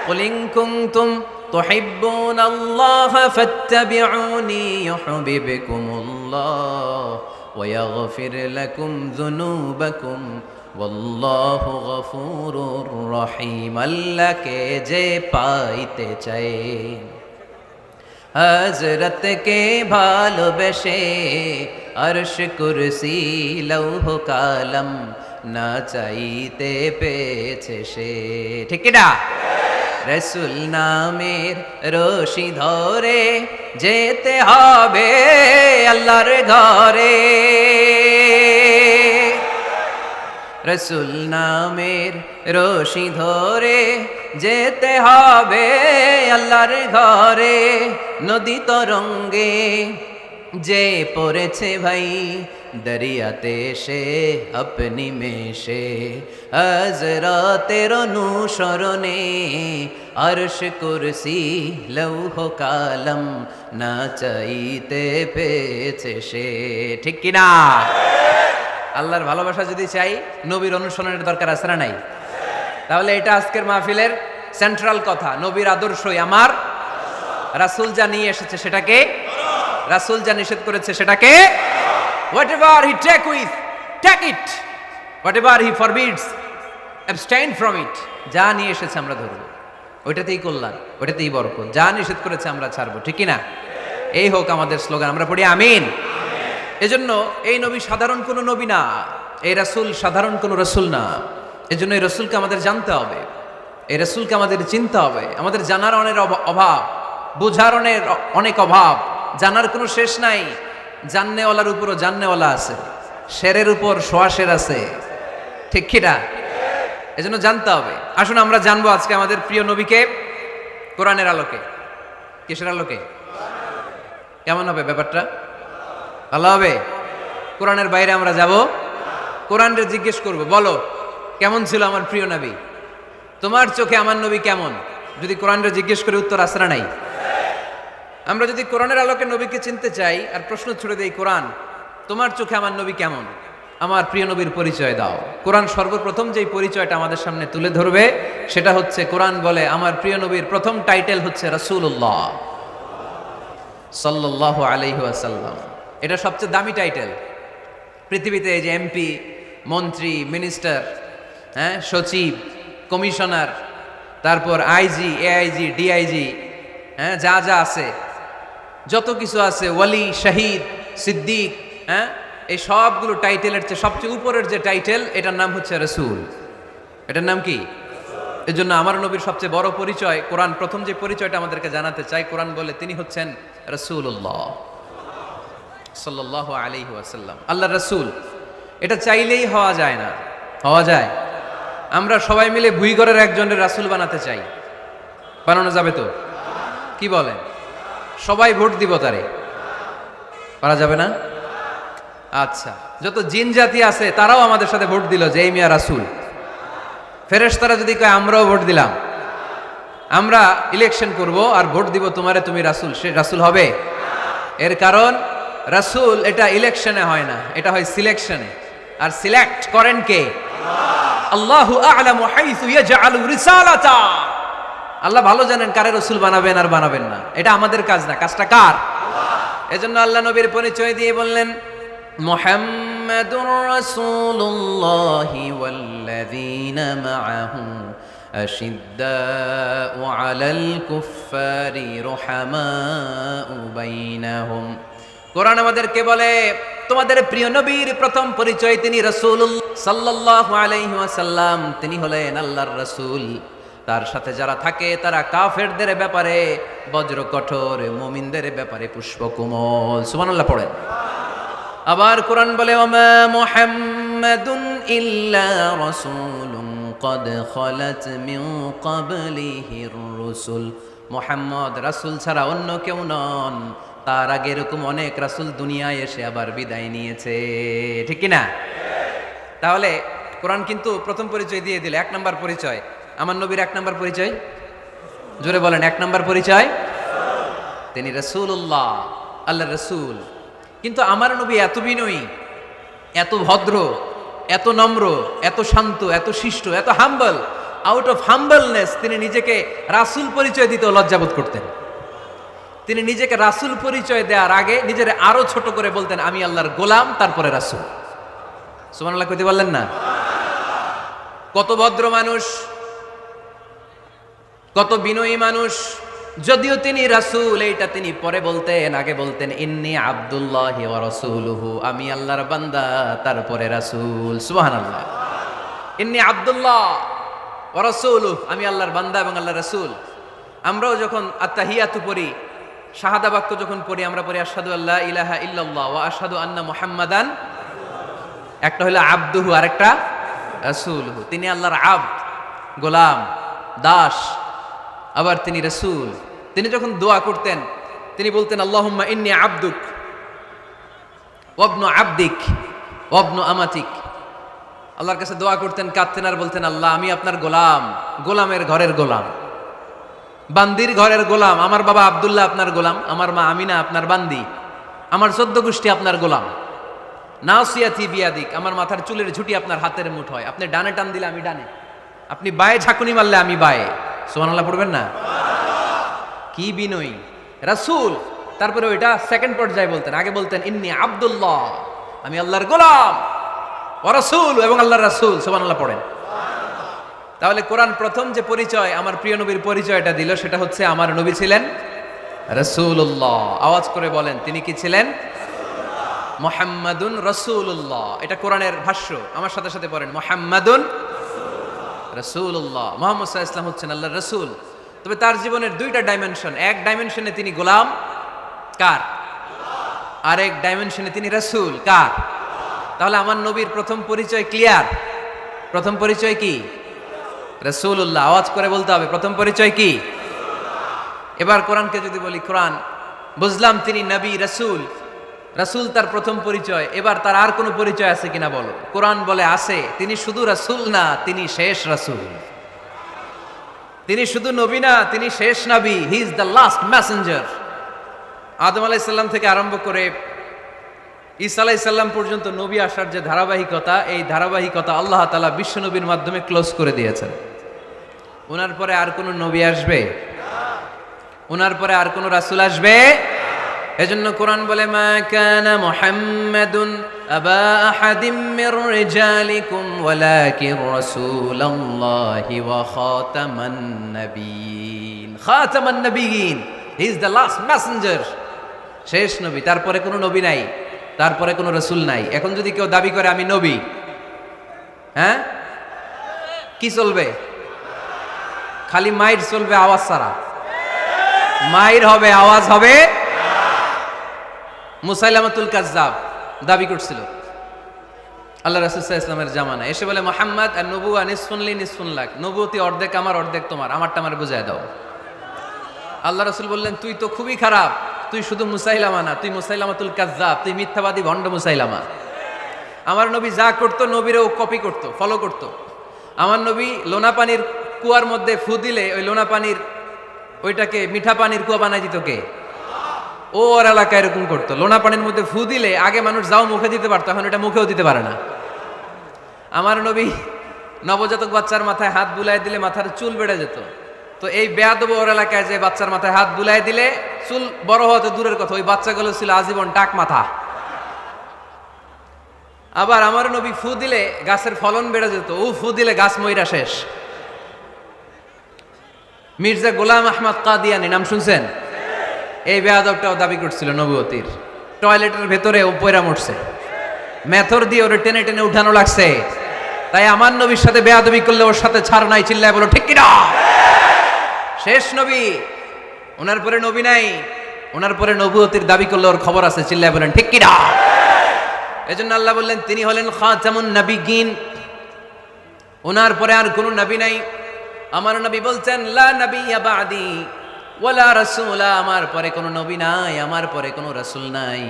কুল ইন কুনতুম তুহিব্বুনাল্লাহ ফাত্তাবিউনি ইউহিব্বুকুমুল্লাহ ওয়া ইয়াগফির লাকুম যুনুবাকুম ওয়াল্লাহু গফুরুর রহিম। আল্লাহকে যে পাইতে চায়, হযরত কে ভালোবেসে, আরশ কুরসি লৌহ কালাম না চাইতে পেয়েছে সে। ঠিক কিনা? রাসূল নামের রশি ধরে যেতে হবে আল্লাহর ঘরে। রাসূল নামের রশি ধরে যেতে হবে আল্লাহর ঘরে। নদী তরঙ্গে যে পড়েছে ভাই দরিয়াতে সে আপনি মেশে, হযরতের অনুসরণে আরশ কুরসি লৌহ কালাম না চাইতে পেয়েছে সে। ঠিক কিনা? আল্লাহর ভালোবাসা যদি চাই, নবীর অনুসরণের দরকার আছে না নাই? তাহলে এটা আজকের মাহফিলের সেন্ট্রাল কথা, নবীর আদর্শই আমার। রাসূল যা নিয়ে এসেছে সেটাকে, রাসূল যা নিষেধ করেছে সেটাকে, whatever he take it, whatever he forbids, abstain from it। যা নিয়ে এসেছে আমরা ধরবো, ওইটাতেই কল্যাণ, ওইটাতেই বরকত। যা নিষেধ করেছে আমরা ছাড়বো। ঠিক কিনা? এই হোক আমাদের স্লোগান, আমরা পড়ি আমিন। এজন্য এই নবী সাধারণ কোনো নবী না, এই রাসূল সাধারণ কোনো রাসূল না। এজন্য এই রাসূলকে আমাদের জানতে হবে, এই রাসূলকে আমাদের চিনতে হবে। আমাদের জানার অনেক অভাব, বোঝার অনেক অভাব, জানার কোনো শেষ নাই। জাননেওয়ালার উপরও জাননেওয়ালা আছে, শেরের উপর সোয়া শের আছে। ঠিক কিনা? এজন্য জানতে হবে। আসুন আমরা জানবো আজকে আমাদের প্রিয় নবীকে কোরআনের আলোকে। কিসের আলোকে? কেমন হবে ব্যাপারটা? ভালো হবে? কোরআনের বাইরে আমরা যাব, কোরআনকে জিজ্ঞেস করব, বলো কেমন ছিল আমার প্রিয় নবী? তোমার চোখে আমার নবী কেমন? যদি কোরআনকে জিজ্ঞেস করে উত্তর আসে না নাই? আমরা যদি কোরআনের আলোকে নবীকে চিনতে চাই আর প্রশ্ন ছুড়ে দেই, কোরআন তোমার চোখে আমার নবী কেমন? আমার প্রিয় নবীর পরিচয় দাও। কোরআন সর্বপ্রথম যেই পরিচয়টা আমাদের সামনে তুলে ধরবে সেটা হচ্ছে, কোরআন বলে আমার প্রিয় নবীর প্রথম টাইটেল হচ্ছে রাসূলুল্লাহ সাল্লাল্লাহু আলাইহি ওয়াসাল্লাম। এটা সবচেয়ে দামি টাইটেল পৃথিবীতে। এই যে এমপি, মন্ত্রী, মিনিস্টার, হ্যাঁ, সচিব, কমিশনার, তারপর আইজি, এআইজি, ডিআইজি, হ্যাঁ, যা যা আছে, যত কিছু আছে, ওয়ালি, শহীদ, সিদ্দিক, হ্যাঁ, এই সবগুলো টাইটেলের চেয়ে সবচেয়ে উপরের যে টাইটেল, এটার নাম হচ্ছে রাসূল। এটার নাম কি? এজন্য আমার নবীর সবচেয়ে বড় পরিচয়, কোরআন প্রথম যে পরিচয়টা আমাদেরকে জানাতে চাই, কোরআন বলে তিনি হচ্ছেন রাসূলুল্লাহ সাল্লাল্লাহু আলাইহি ওয়াসাল্লাম, আল্লাহর রাসূল। এটা চাইলেই হওয়া যায় না। হওয়া যায়? আমরা সবাই মিলে ভুইগড়ের একজনের রাসূল বানাতে চাই, বানানো যাবে তো? কি বলেন? সবাই ভোট দিব তারে, পারা যাবে না? আচ্ছা, যত জিন জাতি আছে তারাও আমাদের সাথে ভোট দিল যে এই মিয়া রাসূল। ফেরেশতারা যদি কয় আমরাও ভোট দিলাম, আমরা ইলেকশন করব আর ভোট দিব তোমারে, তুমি রাসূল, সে রাসূল হবে? এর কারণ রাসূল এটা ইলেকশনে হয় না, এটা হয় সিলেকশনে। আর সিলেক্ট করেন কে? আল্লাহু আ'লামু হাইসু ইয়াজআলু রিসালাতা। আল্লাহ ভালো জানেন কারে রাসূল বানাবেন আর বানাবেন না, এটা আমাদের কাজ না, কাজটা কার? এজন্য আল্লাহ নবীর পরিচয় দিয়ে বললেন মুহাম্মাদুর রাসূলুল্লাহি ওয়াল্লাযীনা মাআহু আশিদ্দাউ আলাল কুফফারি রুহামাউ বাইনাহুম। কোরআন আমাদেরকে বলে তোমাদের প্রিয় নবীর প্রথম পরিচয় তিনি রাসূলুল্লাহ সাল্লাল্লাহু আলাইহি ওয়াসাল্লাম, তিনি হলেন আল্লাহর রাসূল। তার সাথে যারা থাকে তারা কাফেরদের ব্যাপারে বজ্র কঠোর, মুমিনদের ব্যাপারে পুষ্পকোমল। সুবহানাল্লাহ পড়েন। আবার কোরআন বলে ওমা মুহাম্মাদুন ইল্লা রাসূলুন ক্বাদ খালাত মিন ক্বাবলিহির রুসুল। মুহাম্মদ রাসূল ছাড়া অন্য কেউ নন, তার আগে এরকম অনেক রাসূল দুনিয়ায় এসে আবার বিদায় নিয়েছে, ঠিক কি না? তাহলে কোরআন কিন্তু প্রথম পরিচয় দিয়ে দিল, এক নাম্বার পরিচয় আমার নবীর। এক নাম্বার পরিচয় জোরে বলেন, এক নাম্বার পরিচয় তিনি রাসূলুল্লাহ, আল্লাহর রাসূল। কিন্তু আমার নবী এত বিনয়ী, এত ভদ্র, এত নম্র, এত শান্ত, এত শিষ্ট, এত হাম্বল। আউট অফ হাম্বলনেস তিনি নিজেকে রাসূল পরিচয় দিতে লজ্জাবোধ করতেন। তিনি নিজেকে রাসূল পরিচয় দেওয়ার আগে নিজের আরো ছোট করে বলতেন আমি আল্লাহর গোলাম, তারপরে রাসূল। সুবহানাল্লাহ কইতে পারলেন না? কত ভদ্র মানুষ, কত বিনয়ী মানুষ। যদিও তিনি রাসূল, এইটা তিনি পরে বলতেন, আগে বলতেন ইন্নী আব্দুল্লাহি ওয়া রাসূলুহু, আমি আল্লাহর বান্দা তারপরে রাসূল। সুবহানাল্লাহ। ইন্নী আব্দুল্লাহ ওয়া রাসূলুহু, আমি আল্লাহর বান্দা এবং আল্লাহর রাসূল। আমরাও যখন আত্তাহিয়াতু পড়ি, শাহাদা বাক্য যখন পড়ি, আমরা পড়ি আশহাদু আল্লা ইলাহা ইল্লাল্লাহ ওয়া আশহাদু আন্না মুহাম্মাদান। একটা হলো আবদুহু, আরেকটা রাসূলুহু। তিনি আল্লাহর আবদ, গোলাম, দাস, আবার তিনি রাসূল। তিনি যখন দোয়া করতেন তিনি বলতেন আল্লাহুম্মা ইন্নী আবদুক ওয়া ইবনু আবদিক ওয়া ইবনু আমাতিক। আল্লাহর কাছে দোয়া করতেন, কাঁদতেন আর বলতেন আল্লাহ আমি আপনার গোলাম, গোলামের ঘরের গোলাম, বান্দির ঘরের গোলাম। আমার বাবা আব্দুল্লাহ আপনার গোলাম, আমার মা আমিনা আপনার বান্দি, আমার 14 গোষ্ঠী আপনার গোলাম। নাসিয়াতি বিয়াদিক, আমার মাথার চুলের ঝুঁটি আপনার হাতের মুঠোয়, আপনি ডানে টান দিলে আমি ডানে, আপনি বায়ে ঝাঁকুনি মারলে আমি বায়ে। সুবহানাল্লাহ পড়বেন না? কি বিনয়ী রাসূল। তারপরে ওইটা সেকেন্ড পর্যায়ে বলতেন, আগে বলতেন ইন্নী আব্দুল্লাহ, আমি আল্লাহর গোলাম, ওয়া রাসূল, এবং আল্লাহর রাসূল। সুবহানাল্লাহ পড়েন। তাহলে কোরআন প্রথম যে পরিচয় আমার প্রিয় নবীর পরিচয়টা দিল, সেটা হচ্ছে আমার নবী ছিলেন রাসূলুল্লাহ। আওয়াজ করে বলেন তিনি কি ছিলেন? মুহাম্মাদুন রাসূলুল্লাহ। এটা কোরআনের ভাষ্য, আমার সাথে সাথে পড়েন মুহাম্মাদুন রাসূলুল্লাহ। মুহাম্মদ সাল্লাল্লাহু আলাইহি ওয়াসাল্লাম হচ্ছেন আল্লাহর রাসূল। তবে তার জীবনের দুইটা ডাইমেনশন, এক ডাইমেনশনে তিনি গোলাম, কার? আরেক ডাইমেনশনে তিনি রাসূল, কার? তাহলে আমার নবীর প্রথম পরিচয় ক্লিয়ার। প্রথম পরিচয় কি? রাসূলুল্লাহ। আওয়াজ করে বলতে হবে প্রথম পরিচয় কি? এবার কোরআনকে যদি বলি, কোরআন বুঝলাম তিনি নবী, রাসূল, রাসূল তার প্রথম পরিচয়। এবার তার আর কোনো পরিচয় আছে কিনা বলো? কোরআন বলে আছে। তিনি শুধু রাসূল না, তিনি শেষ রাসূল। তিনি শুধু নবী না, তিনি শেষ নবী। He is the last messenger. Adam আলাইহিস সালাম থেকে আরম্ভ করে ঈসা আলাইহিস সালাম পর্যন্ত নবী আসার যে ধারাবাহিকতা, এই ধারাবাহিকতা আল্লাহ তাআলা বিশ্ব নবীর মাধ্যমে ক্লোজ করে দিয়েছেন। ওনার পরে আর কোনো নবী আসবে? ওনার পরে আর কোনো রাসূল আসবে? এজন্য কোরআন বলে মা কানা মুহাম্মাদুন আবা আহাদিম মির রিজালিকুম ওয়ালাকিন রাসূলুল্লাহি ওয়া খাতামান নাবিয়িন। খাতামান নাবিয়িন, he is the last messenger, শেষ নবী। তারপরে কোনো নবী নাই, তারপরে কোনো রাসূল নাই। এখন যদি কেউ দাবি করে আমি নবী, হ্যাঁ, কি চলবে? খালি মাইর চলবে, আওয়াজ ছাড়া। মাইর হবে, আওয়াজ হবে। মুসাইলামাতুল কাজ্জাব দাবি করছিল আল্লাহ রাসূল সাল্লাল্লাহু আলাইহি ওয়াসাল্লামের জামানায়, এসে বলে মুহাম্মদ আর নবুয়া নিসফুন লি নিসফুন লাক, নবুয়তি অর্ধেক আমার অর্ধেক তোমার, আমারটা আমার বুঝায় দাও। আল্লাহ রাসূল বললেন তুই তো খুবই খারাপ, তুই শুধু মুসাইলামা না, তুই মুসাইলামাতুল কাজ্জাব, তুই মিথ্যাবাদী ভণ্ড মুসাইলামা। আমার নবী যা করতো নবীরও কপি করতো, ফলো করতো। আমার নবী লোনা পানির কুয়ার মধ্যে ফু দিলে ওই লোনা পানির ওইটাকে মিঠা পানির কুয়া বানাই দিত কে? ওর এলাকায় এরকম করতো। লোনা পানির মধ্যে ফু দিলে আগে মানুষ যাও মুখে দিতে পারতো, এখন এটা মুখেও দিতে পারে না। আমার নবী নবজাতক বাচ্চার মাথায় হাত বুলাই দিলে মাথার চুল বেড়ে যেত। তো এই বেয়াদব ওর এলাকায় যে বাচ্চার মাথায় হাত বুলাই দিলে চুল বড় হওয়া তো দূরের কথা, ওই বাচ্চাগুলো ছিল আজীবন টাক মাথা। আবার আমার নবী ফু দিলে গাছের ফলন বেড়ে যেত, ও ফু দিলে গাছ মইরা শেষ। মির্জা গোলাম আহমদ কাদিয়ানি নাম শুনছেন? এই বেয়াদবটাও দাবি করছিল নবুয়তির। টয়লেটের ভেতরে ও পয়রা মরছে, মেথর দিয়ে ওরে টেনে টেনে উঠানো লাগছে। তাই আমার নবীর সাথে বেয়াদবি করলে ওর সাথে ছাড় নাই, চিল্লায় বলো ঠিক কিনা? শেষ নবী, ওনার পরে নবী নাই, ওনার পরে নবুয়তির দাবি করলে ওর খবর আছে, চিল্লায় বলেন ঠিক কিনা? এজন্য আল্লাহ বললেন তিনি হলেন খাতামুন নবিয়্যিন, ওনার পরে আর কোনো নবী নাই। আমার নবী বলছেন লা নাবিয়্যা বা'দি ওয়ালা রাসূলা, আমার পরে কোনো নবী নাই, আমার পরে কোনো রাসূল নাই।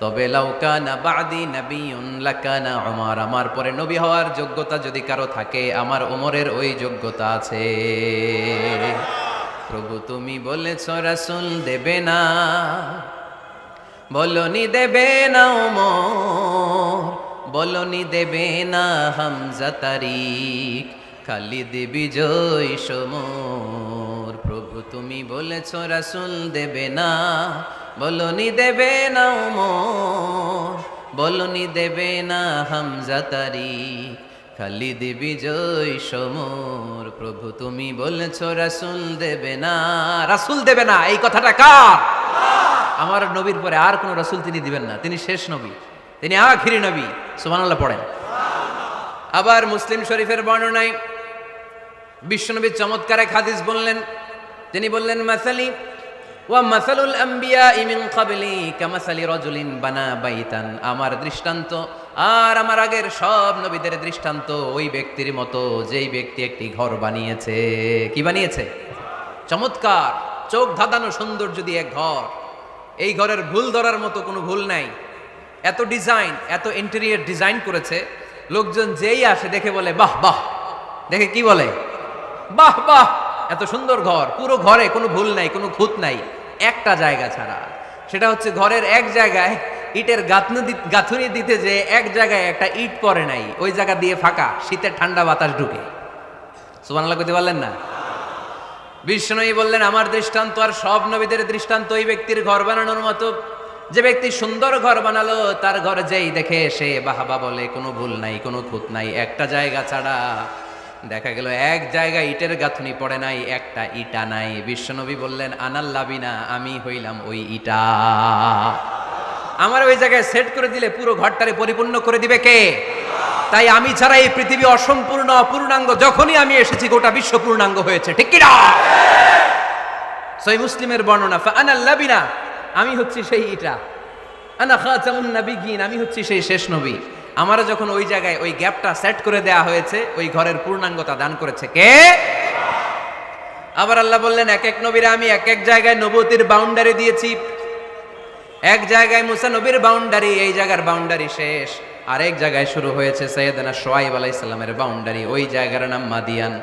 তবে লাউ কানা বা'দি নাবিয়্যুন লাকানা উমর, আমার পরে নবী হওয়ার যোগ্যতা যদি কারো থাকে আমার ওমরের ওই যোগ্যতা আছে। প্রভু তুমি বলেছো রাসূল দেবে না, বলনি দেবে না ওমর, বলনি দেবে না হামজা তারিক, খালিদ বিজয় সমর। প্রভু তুমি বলেছো রাসূল দেবে না, বলনি দেবে না ওমর, বলনি দেবে না হামজা তারিক, খালিদ বিজয় সমর। প্রভু তুমি বলেছো রাসূল দেবে না, রাসূল দেবে না, এই কথাটা কার? আমার নবীর পরে আর কোন রাসূল তিনি দিবেন না, তিনি শেষ নবী, তিনি আখিরি নবী। সুবহানাল্লাহ পড়েন। আবার মুসলিম শরীফের বর্ণনায় বিশ্বনবী চমৎকার এক হাদিস বললেন, তিনি বললেন মাসালি ওয়া মাসালুল আম্বিয়া মিন ক্বাবলি কামাসালি রাজুলিন বানা বাইতান, আমার দৃষ্টান্ত আর আমার আগের সব নবীদের দৃষ্টান্ত ওই ব্যক্তির মতো যেই ব্যক্তি একটি ঘর বানিয়েছে। কি বানিয়েছে? চমৎকার, চোখ ধাঁধানো সৌন্দর্য দিয়ে এক ঘর। এই ঘরের ভুল ধরার মতো কোনো ভুল নাই, এত ডিজাইন, এত ইন্টেরিয়র ডিজাইন করেছে, লোকজন যেই আসে দেখে বলে বাহ বাহ, দেখে কি বলে? বাহ বাহ, এত সুন্দর ঘর। পুরো ঘরে কোনো ভুল নাই, কোনো খুঁত নাই, একটা জায়গা ছাড়া, সেটা হচ্ছে ঘরের এক জায়গায় ইটের গাঁথুনি দিতে যে এক জায়গায় একটা ইট পড়ে নাই, ওই জায়গা দিয়ে ফাঁকা, শীতের ঠান্ডা বাতাস ঢুকে। সুবহানাল্লাহ কইতে পারলেন না? বিষ্ণুই বললেন আমার দৃষ্টান্ত আর সব নবীদের দৃষ্টান্ত ওই ব্যক্তির ঘর বানানোর মতো, যে ব্যক্তি সুন্দর ঘর বানালো তার ঘর যেই দেখে সে বাহাবা বলে, কোনো ভুল নাই, কোনো খুঁত নাই, একটা জায়গা ছাড়া। দেখা গেল এক জায়গায় ইটের গাঁথুনি পড়ে নাই, একটা ইটা নাই। বিশ্বনবী বললেন আনাল লাবিনা, আমি হইলাম ওই ইটা। আমার ওই জায়গায় সেট করে দিলে পুরো ঘরটারে পরিপূর্ণ করে দিবে কে? তাই আমি ছাড়া এই পৃথিবী অসম্পূর্ণ, অপূর্ণাঙ্গ। যখনই আমি এসেছি গোটা বিশ্ব পূর্ণাঙ্গ হয়েছে, ঠিক কি না? সহিহ মুসলিমের বর্ণনা, ফাআনাল লাবিনা, আমি হচ্ছি সেই ইটা, আনা খাতামুন নবিয়্যিন, আমি হচ্ছি সেই শেষ নবী। আমারও যখন ওই জায়গায় ওই গ্যাপটা সেট করে দেয়া হয়েছে, ওই ঘরের পূর্ণাঙ্গতা দান করেছে কে? আবার আল্লাহ বললেন এক এক নবীরা আমি এক এক জায়গায় নবুয়তির বাউন্ডারি দিয়েছি। এক জায়গায় মুসা নবীর বাউন্ডারি, এই জায়গার বাউন্ডারি শেষ। আরেক জায়গায় শুরু হয়েছে সাইয়েদনা শুআয়ব আলাইহিস সালামের বাউন্ডারি, ওই জায়গার নাম মাদিয়ান।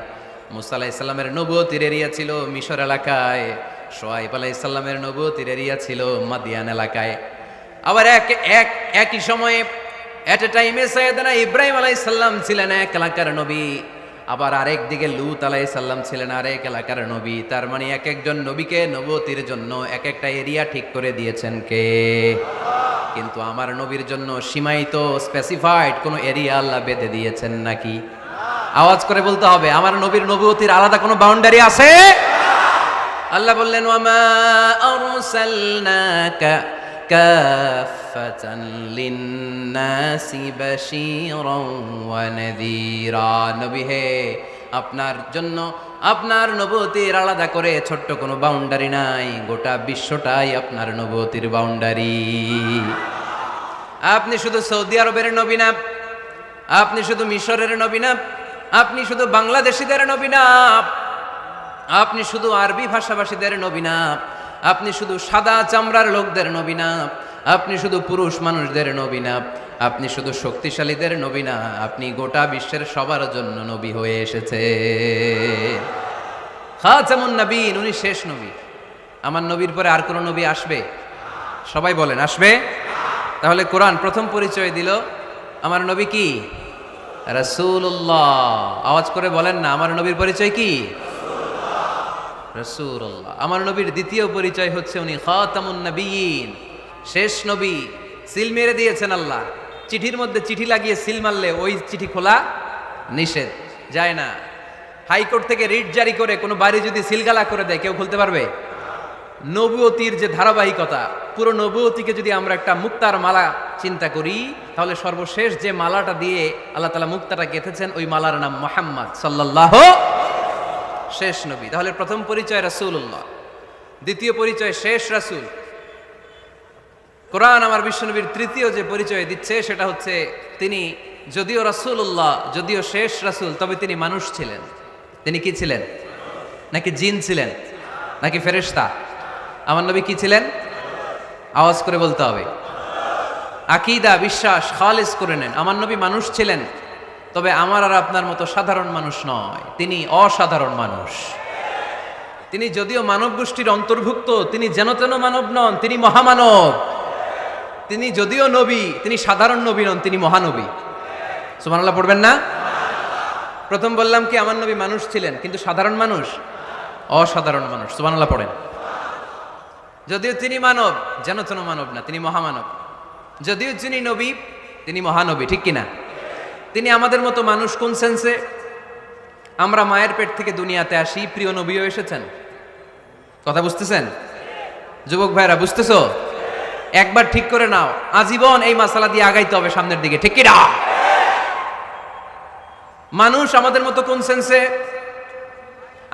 মুসা আলাইহিস সালামের নবুয়তির এরিয়া ছিল মিশর এলাকায়, শুআয়ব আলাইহিস সালামের নবুয়তির এরিয়া ছিল মাদিয়ান এলাকায়। আবার একই সময়ে এট এ টাইমে সাইয়েদনা ইব্রাহিম আলাইহিস সালাম ছিলেন এক এলাকার নবী, আবার আরেক দিকে লূত আলাইহিস সালাম ছিলেন আরেক এলাকার নবী। তার মানে এক একজন নবীকে নবুয়তির জন্য এক একটা এরিয়া ঠিক করে দিয়েছেন কে? কিন্তু আমার নবীর জন্য সীমায়িত, স্পেসিফাইড কোনো এরিয়া আল্লাহ বেঁধে দিয়েছেন নাকি? আওয়াজ করে বলতে হবে, আমার নবীর নবুয়তির আলাদা কোনো বাউন্ডারি আছে? আল্লাহ বললেন ওয়ামা আরসালনাকা কাফাতান লিন্নাসি বাশীরান ওয়া নাযীরা, নবী হে আপনার জন্য আপনার নবুয়তির আলাদা করে ছোট্ট কোনো বাউন্ডারি নাই, গোটা বিশ্বটাই আপনার নবুয়তির বাউন্ডারি। আপনি শুধু সৌদি আরবের নবী না, আপনি শুধু মিশরের নবী না, আপনি শুধু বাংলাদেশিদের নবী না, আপনি শুধু আরবি ভাষাভাষীদের নবী না, আপনি শুধু সাদা চামড়ার লোকদের নবী না, আপনি শুধু পুরুষ মানুষদের নবী না, আপনি শুধু শক্তিশালীদের নবী না, আপনি গোটা বিশ্বের সবার জন্য নবী হয়ে এসেছে। খাতামুন নবিয়্যিন, উনি শেষ নবী। আমার নবীর পরে আর কোন নবী আসবে? সবাই বলেন আসবে? তাহলে কোরআন প্রথম পরিচয় দিল আমার নবী কি? রাসূলুল্লাহ। আওয়াজ করে বলেন না, আমার নবীর পরিচয় কি? রাসূলুল্লাহ। আমার নবীর দ্বিতীয় পরিচয় হচ্ছে উনি খাতামুন নবিয়্যিন, শেষ নবী। সিল মেরে দিয়েছেন আল্লাহ। চিঠির মধ্যে চিঠি লাগিয়ে সিল মারলে ওই চিঠি খোলা নিষেধ, যায় না। হাইকোর্ট থেকে রিট জারি করে কোনো বাড়ি যদি সিলগালা করে দেয়, কেউ খুলতে পারবে? নবুয়তির যে ধারাবাহিকতা, পুরো নবুয়তিকে যদি আমরা একটা মুক্তার মালা চিন্তা করি, তাহলে সর্বশেষ যে মালাটা দিয়ে আল্লাহ তাআলা মুক্তাটা গেঁথেছেন, ওই মালার নাম মুহাম্মদ সাল্লাল্লাহু, শেষ নবী। তাহলে প্রথম পরিচয় রাসূলুল্লাহ, দ্বিতীয় পরিচয় শেষ রাসূল। কোরআন আমার বিশ্বনবীর তৃতীয় যে পরিচয় দিচ্ছে সেটা হচ্ছে তিনি যদিও রাসূলুল্লাহ, যদিও শেষ রাসূল, তবে তিনি মানুষ ছিলেন। তিনি কি ছিলেন? নাকি জিন ছিলেন? নাকি ফেরেশতা? আমার নবী কি ছিলেন? আওয়াজ করে বলতে হবে। আকীদা, বিশ্বাস খালিস করে নেন। আমার নবী মানুষ ছিলেন, তবে আমার আর আপনার মতো সাধারণ মানুষ নয়, তিনি অসাধারণ মানুষ। তিনি যদিও মানব গোষ্ঠীর অন্তর্ভুক্ত, তিনি যেন তেন মানব নন, তিনি মহামানব। তিনি যদিও নবী, তিনি সাধারণ নবী নন, তিনি মহানবী। সুবহানাল্লাহ পড়বেন না? প্রথম বললাম কি আমার নবী মানুষ ছিলেন, কিন্তু সাধারণ মানুষ, অসাধারণ মানুষ। সুবহানাল্লাহ পড়েন। যদিও তিনি মানব, যেন তেন মানব না, তিনি মহামানব। যদিও তিনি নবী, তিনি মহানবী। ঠিক কিনা? তিনি আমাদের মতো মানুষ কোন সেন্সে? আমরা মায়ের পেট থেকে দুনিয়াতে আসি, প্রিয় নবীও এসেছেন। কথা বুঝতেছেন? যুবক ভাইরা বুঝতেছো? একবার ঠিক করে নাও, আজীবন এই মাসালা দিয়ে আগাইতে হবে সামনের দিকে। ঠিক কিনা? মানুষ আমাদের মতো কোন সেন্সে?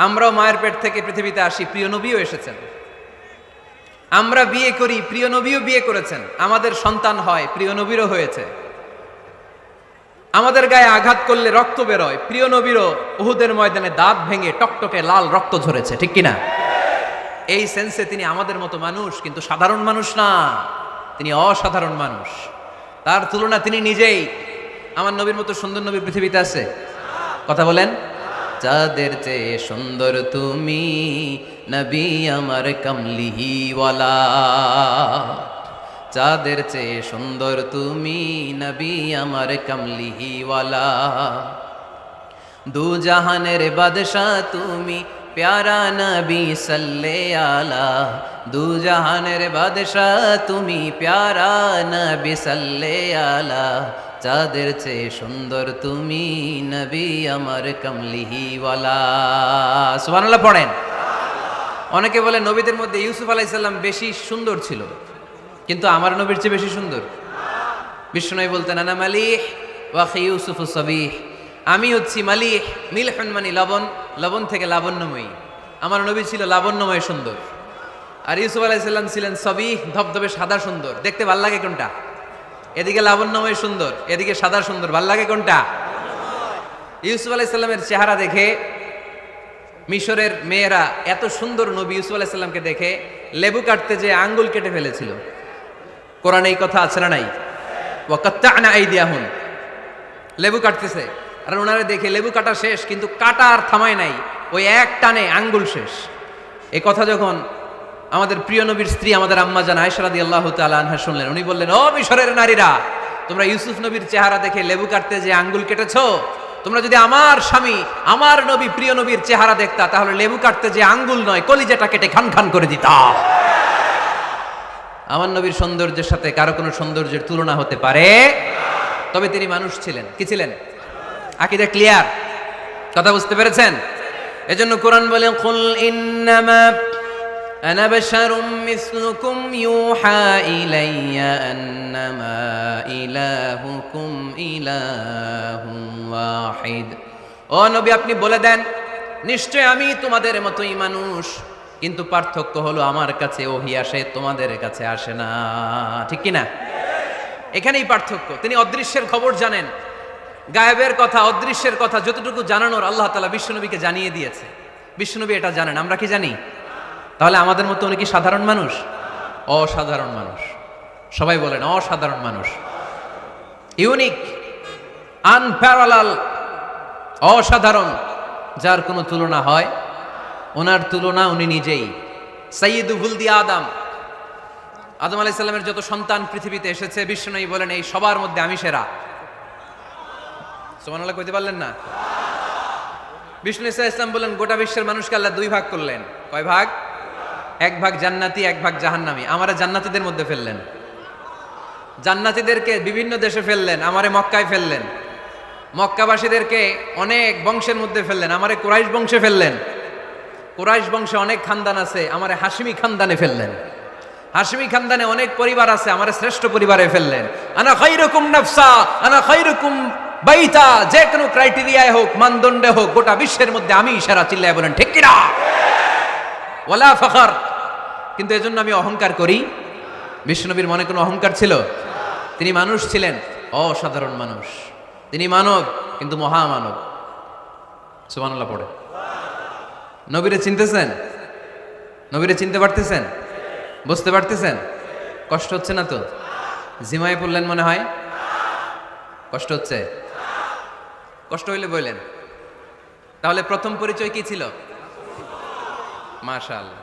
আমরাও মায়ের পেট থেকে পৃথিবীতে আসি, প্রিয় নবীও এসেছেন। আমরা বিয়ে করি, প্রিয় নবীও বিয়ে করেছেন। আমাদের সন্তান হয়, প্রিয় নবীরও হয়েছে। আমাদের গায়ে আঘাত করলে রক্ত বেরোয়, প্রিয় নবীরও উহুদের ময়দানে দাঁত ভেঙে টকটকে লাল রক্ত ঝরেছে। ঠিক কিনা? এই সেন্সে তিনি আমাদের মতো মানুষ, কিন্তু সাধারণ মানুষ না, তিনি অসাধারণ মানুষ। তার তুলনা তিনি নিজেই। আমার নবীর মতো সুন্দর নবী পৃথিবীতে আছে? কথা বলেন। যাদের চেয়ে সুন্দর তুমি নবী আমার কামলিওয়ালা, যাদের চেয়ে সুন্দর তুমি নবী আমার কামলিওয়ালা। দু জাহানের বাদশাহ তুমি প্যারা নবী সাল্লে আলা, দু জাহানের বাদশাহ তুমি প্যারা নবী সাল্লে আলা। যাদের চেয়ে সুন্দর তুমি নবী আমার কামলিওয়ালা। সুবহানাল্লাহ পড়েন। অনেকে বলে নবীদের মধ্যে ইউসুফ আলাইহিস সালাম বেশি সুন্দর ছিল, কিন্তু আমার নবীর চেয়ে বেশি সুন্দর? বিষ্ণু বলতেন আনা মালিহ ওয়া আখি ইউসুফ সাবিহ, আমি হচ্ছি মালিহ, মিলহুন মানে লবণ, লবণ থেকে লাবণ্যময়ী। আমার নবী ছিল লাবণ্যময় সুন্দর, আর ইউসুফ আলাইহিস সালাম ছিলেন সাবিহ, ধবধবে সাদা সুন্দর। দেখতে ভাল লাগে কোনটা? এদিকে লাবণ্যময় সুন্দর, এদিকে সাদা সুন্দর, ভাল লাগে কোনটা? ইউসুফ আলাইহিস সালামের চেহারা দেখে মিশরের মেয়েরা এত সুন্দর নবী ইউসুফ আলাইহিস সালামকে দেখে লেবু কাটতে যে আঙ্গুল কেটে ফেলেছিল। কোরআনে এই কথা আছে না নাই? ওয়া কাত্তা'না আইদিয়াহুম, লেবু কাটতেছে, আর ওনারা দেখে লেবু কাটা শেষ, কিন্তু কাটা আর থামায় নাই, ওই এক টানে আঙ্গুল শেষ। এই কথা যখন আমাদের প্রিয় নবীর স্ত্রী আমাদের আম্মা জান আয়েশা রাদিয়াল্লাহু তাআলা আনহা শুনলেন, উনি বললেন, ও মিশরের নারীরা, তোমরা ইউসুফ নবীর চেহারা দেখে লেবু কাটতে যে আঙ্গুল কেটেছো, তোমরা যদি আমার স্বামী আমার নবী প্রিয় নবীর চেহারা দেখতা, তাহলে লেবু কাটতে যে আঙ্গুল নয়, কলিজাটা কেটে খান খান করে দিতা। আমার নবীর সৌন্দর্যের সাথে কারো কোনো সৌন্দর্যের তুলনা হতে পারে? তবে তিনি মানুষ ছিলেন। কি ছিলেন? আকীদা ক্লিয়ার? কথা বুঝতে পেরেছেন? এজন্য কোরআন বলে, কুল ইন্নামা আনা বাশারুম মিসলুকুম ইউহা ইলাইয়া আন্নামা ইলাহুকুম ইলাহুম ওয়াহিদ। ও নবী, আপনি বলে দেন, নিশ্চয় আমি তোমাদের মতোই মানুষ, কিন্তু পার্থক্য হলো আমার কাছে ওহী আসে, তোমাদের কাছে আসে না। ঠিক কি না? এখানেই পার্থক্য। তিনি অদৃশ্যের খবর জানেন, গায়েবের কথা, অদৃশ্যের কথা যতটুকু জানানোর আল্লাহ তাআলা বিশ্বনবীকে জানিয়ে দিয়েছে। বিশ্বনবী এটা জানেন, আমরা কি জানি? তাহলে আমাদের মতো উনি কি সাধারণ মানুষ? অসাধারণ মানুষ। সবাই বলেন অসাধারণ মানুষ। ইউনিক, আনপ্যারালাল, অসাধারণ, যার কোনো তুলনা হয়? ওনার তুলনা উনি নিজেই। সাইয়্যিদু ওয়ালদি আদম, আদম আলাইহিস সালামের যত সন্তান পৃথিবীতে এসেছে, বিশ্বনবী বলেন এই সবার মধ্যে আমি সেরা। সুবহানাল্লাহ কইতে পারলেন না? বিষ্ণু ঈসা ইসলাম বললেন গোটা বিশ্বের মানুষকে আল্লাহ দুই ভাগ করলেন। কয় ভাগ? এক ভাগ জান্নাতি, এক ভাগ জাহান্নামী। আমারে জান্নাতীদের মধ্যে ফেললেন। জান্নাতীদেরকে বিভিন্ন দেশে ফেললেন, আমারে মক্কায় ফেললেন। মক্কাবাসীদেরকে অনেক বংশের মধ্যে ফেললেন, আমারে কুরাইশ বংশে ফেললেন। কুরাইশ বংশে অনেক খানদান আছে, আমারে হাশিমি খানদানে ফেললেন। হাশিমি খানদানে অনেক পরিবার আছে, আমারে শ্রেষ্ঠ পরিবারে ফেললেন। আনা খায়রুকুম নাফসা, আনা খায়রুকুম বাইতা, যে কোনো ক্রাইটেরিয়ায় হোক, মানদণ্ডে হোক, গোটা বিশ্বের মধ্যে আমি সেরা। চিল্লায় বলেন ঠিক কিনা? ওয়ালা ফখর। কিন্তু এজন্য আমি অহংকার করি? বিশ্বনবীর মনে কোনো অহংকার ছিল? তিনি মানুষ ছিলেন, অসাধারণ মানুষ। তিনি মানব, কিন্তু মহামানব। সুবহানাল্লাহ পড়ে। নবীরে চিনতেছেন? নবীরে চিনতে পারতেছেন? বুঝতে পারতেছেন? কষ্ট হচ্ছে না তো? জিমায় পড়লেন মনে হয়? কষ্ট হচ্ছে? কষ্ট হইলে বললেন। তাহলে প্রথম পরিচয় কি ছিল? মাশাআল্লাহ।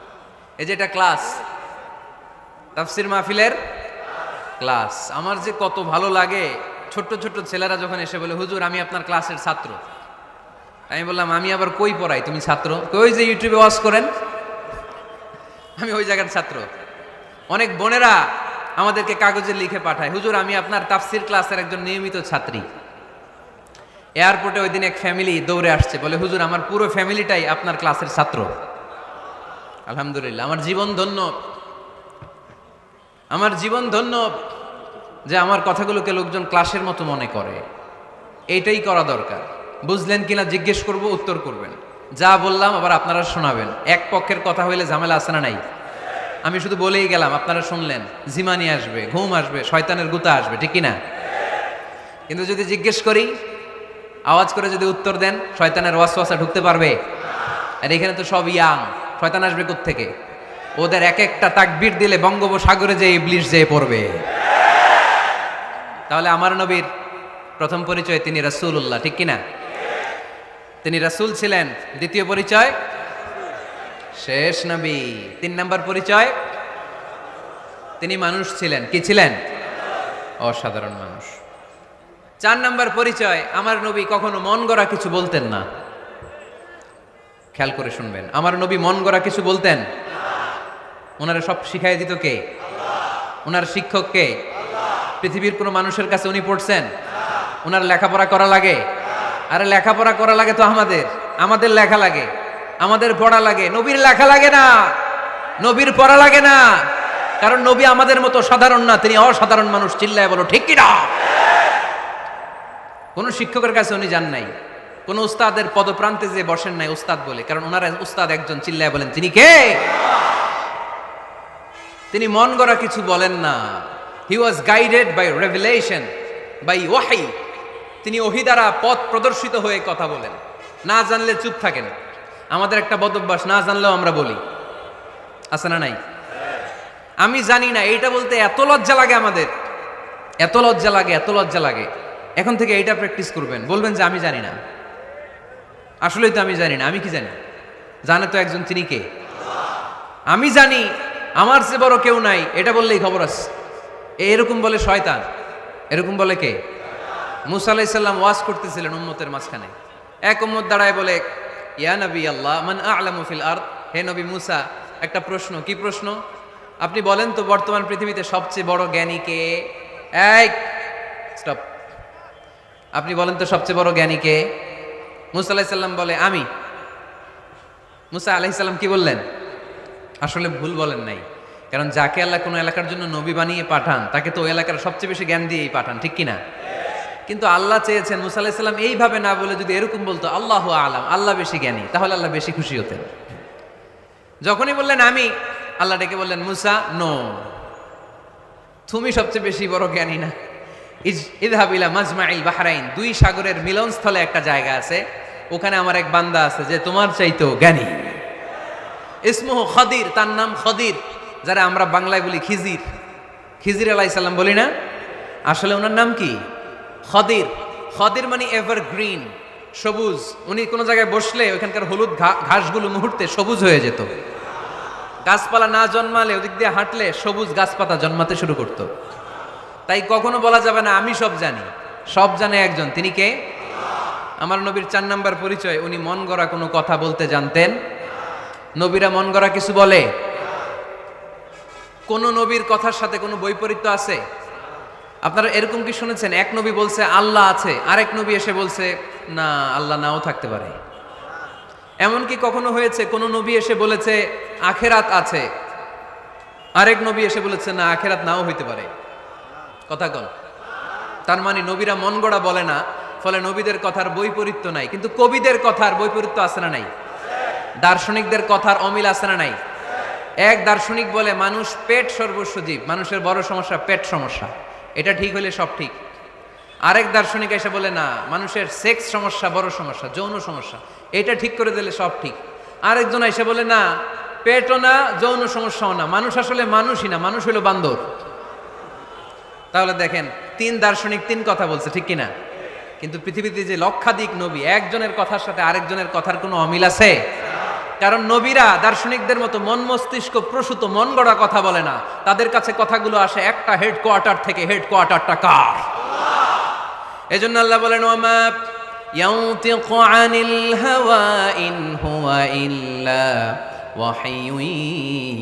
এই যে এটা ক্লাস, তাফসীর মাহফিলের ক্লাস। আমার যে কত ভালো লাগে ছোট্ট ছোট্ট ছেলেরা যখন এসে বলে হুজুর আমি আপনার ক্লাসের ছাত্র। আমি বললাম আমি আবার কই পড়াই, তুমি ছাত্র? কই যে ইউটিউবে ওয়াজ করেন, আমি ওই জায়গার ছাত্র। অনেক বোনেরা আমাদেরকে কাগজে লিখে পাঠায়, হুজুর আমি আপনার তাফসীর ক্লাসের একজন নিয়মিত ছাত্রী। এয়ারপোর্টে ওই দিন এক ফ্যামিলি দৌড়ে আসছে, বলে হুজুর আমার পুরো ফ্যামিলিটাই আপনার ক্লাসের ছাত্র। আলহামদুলিল্লাহ, আমার জীবন ধন্য, আমার জীবন ধন্য যে আমার কথাগুলোকে লোকজন ক্লাসের মতো মনে করে। এইটাই করা দরকার। বুঝলেন কিনা জিজ্ঞেস করব, উত্তর করবেন। যা বললাম আবার আপনারা শোনাবেন। এক পক্ষের কথা হইলে ঝামেলা আছে না নাই? আমি শুধু বলেই গেলাম, আপনারা শুনলেন, জিমানি আসবে, ঘুম আসবে, শয়তানের গুতা আসবে, ঠিক কিনা? কিন্তু যদি জিজ্ঞেস করি, আওয়াজ করে যদি উত্তর দেন, শয়তানের ওয়াসওয়াসা ঢুকতে পারবে? আর এখানে তো সব ইয়াং, শয়তান আসবে কোত্থেকে? ওদের এক একটা তাকবীর দিলে বঙ্গোপসাগরে যে ইবলিশ যেয়ে পড়বে। তাহলে আমার নবীর প্রথম পরিচয় তিনি রাসূলুল্লাহ, ঠিক কিনা? তিনি রাসূল ছিলেন। দ্বিতীয় পরিচয় শেষ নবী। 3 নাম্বার পরিচয় তিনি মানুষ ছিলেন। কি ছিলেন? অসাধারণ মানুষ। 4 নাম্বার পরিচয় আমার নবী কখনো মন গড়া কিছু বলতেন না। খেয়াল করে শুনবেন, আমার নবী মন গড়া কিছু বলতেন? ওনারা সব শিখাই দিত কে? ওনার শিক্ষক কে? পৃথিবীর কোনো মানুষের কাছে উনি পড়ছেন? ওনার লেখাপড়া করা লাগে? আরে লেখাপড়া করা লাগে তো আমাদের লেখা লাগে, আমাদের পড়া লাগে। নবীর লেখা লাগে না, নবীর পড়া লাগে না। কারণ নবী আমাদের মতো সাধারণ না, তিনি অসাধারণ মানুষ। চিল্লায় বলো ঠিক কিনা? কোন শিক্ষকের কাছে উনি যান নাই, কোন উস্তাদের পদপ্রান্তে যে বসেন নাই উস্তাদ বলে, কারণ ওনার উস্তাদ একজন। চিল্লায় বলেন তিনি কে? তিনি মন গড়া কিছু বলেন না। He was guided by revelation, by ওয়াহি। তিনি ওহী দ্বারা পথ প্রদর্শিত হয়ে কথা বলেন। না জানলে চুপ থাকেন। আমাদের একটা বদভ্যাস, না জানলেও আমরা বলি, আছে না নাই? আমি জানি না, এইটা বলতে এত লজ্জা লাগে আমাদের, এত লজ্জা লাগে, এত লজ্জা লাগে। এখন থেকে এইটা প্র্যাকটিস করবেন, বলবেন যে আমি জানি না। আসলেই তো আমি জানি না। আমি কি জানি? জানে তো একজন, তিনি কে? আমি জানি, আমার চেয়ে বড় কেউ নাই, এটা বললেই খবর আছে। এরকম বলে শয়তান। এরকম বলে কে? মুসা আলাইহিস সালাম ওয়াজ করতেছিলেন উম্মতের মাঝখানে। এক উম্মত দাঁড়ায় বলে, ইয়া নবী আল্লাহ মান আ'লামু ফিল আরদ। হে নবী মুসা, একটা প্রশ্ন। কি প্রশ্ন? আপনি বলেন তো বর্তমান পৃথিবীতে সবচেয়ে বড় জ্ঞানী কে? এই স্টপ। আপনি বলেন তো সবচেয়ে বড় জ্ঞানী কে? মুসা আলাইহিস সালাম বলে আমি। মুসা আলাইহিস সালাম কি বললেন? আসলে ভুল বলেন নাই, কারণ যাকে আল্লাহ কোনো এলাকার জন্য নবী বানিয়ে পাঠান, তাকে তো ওই এলাকার সবচেয়ে বেশি জ্ঞান দিয়েই পাঠান, ঠিক কিনা? কিন্তু আল্লাহ চেয়েছেন মুসা আলাইহিস সালাম এইভাবে না বলে যদি এরকম বলতো, আল্লাহু আ'লাম, আল্লাহ বেশি জ্ঞানী, তাহলে আল্লাহ বেশি খুশি হতেন। যখনই বললেন আমি, আল্লাহ ডেকে বললেন মুসা নো, তুমি সবচেয়ে বেশি বড় জ্ঞানী না। ইযহাব ইলা মাজমাইল বাহরাইন, দুই সাগরের মিলনস্থলে একটা জায়গা আছে, ওখানে আমার এক বান্দা আছে যে তোমার চাইতেও জ্ঞানী। ইসমুহু খদির, তার নাম খদির, যারা আমরা বাংলায় বলি খিজির। খিজির আলাইহিস সালাম বলি না, আসলে ওনার নাম কি? খদির। খদির মানে এভারগ্রিন, সবুজ। উনি কোনো জায়গায় বসলে ওইখানকার হলুদ ঘাসগুলো মুহূর্তে সবুজ হয়ে যেত। গাছপালা না জন্মালে ওদিক দিয়ে হাঁটলে সবুজ গাছপাতা জন্মাতে শুরু করত। তাই কখনো বলা যাবে না আমি সব জানি। সব জানে একজন, তিনি কে? আমার নবীর 4 নাম্বার পরিচয়, উনি মন গড়া কোনো কথা বলতে জানতেন। নবীরা মন গড়া কিছু বলে? কোন নবীর কথার সাথে কোনো বৈপরীত্য আছে? আপনারা এরকম কি শুনেছেন, এক নবী বলছে আল্লাহ আছে, আরেক নবী এসে বলছে না আল্লাহ নাও থাকতে পারে? এমন কি কখনো হয়েছে কোন নবী এসে বলেছে আখেরাত আছে, আরেক নবী এসে বলেছে না আখেরাত নাও হইতে পারে? কথা কল। তার মানে নবীরা মন গড়া বলে না, ফলে নবীদের কথার বৈপরীত্য নাই। কিন্তু কবিদের কথার বৈপরীত্য আছে না নাই? দার্শনিকদের কথার অমিল আছে না নাই? এক দার্শনিক বলে মানুষ পেট সর্বস্ব জীব, মানুষের বড় সমস্যা পেট সমস্যা, এটা ঠিক হলে সব ঠিক। আরেক দার্শনিক এসে বলে না মানুষের সেক্স সমস্যা বড় সমস্যা, যৌন সমস্যা, এটা ঠিক করে দিলে সব ঠিক। আরেকজন এসে বলে না পেটও না যৌন সমস্যাও না, মানুষ আসলে মানুষই না, মানুষ হলো বান্দর। তাহলে দেখেন 3 দার্শনিক 3 কথা বলছে, ঠিক কিনা? কিন্তু পৃথিবীতে যে লক্ষাধিক নবী, একজনের কথার সাথে আরেকজনের কথার কোনো অমিল আছে? কারণ নবীরা দার্শনিকদের মতো মন মস্তিষ্ক প্রসূত মন গড়া কথা বলে না, তাদের কাছে কথাগুলো আসে একটা হেডকোয়ার্টার থেকে। হেডকোয়ার্টারটা কার? এজন্য আল্লাহ বলেন ওয়ামা ইয়ানতিকু আনিল হাওয়া ইন হুয়া ইল্লা ওয়াহয়ুন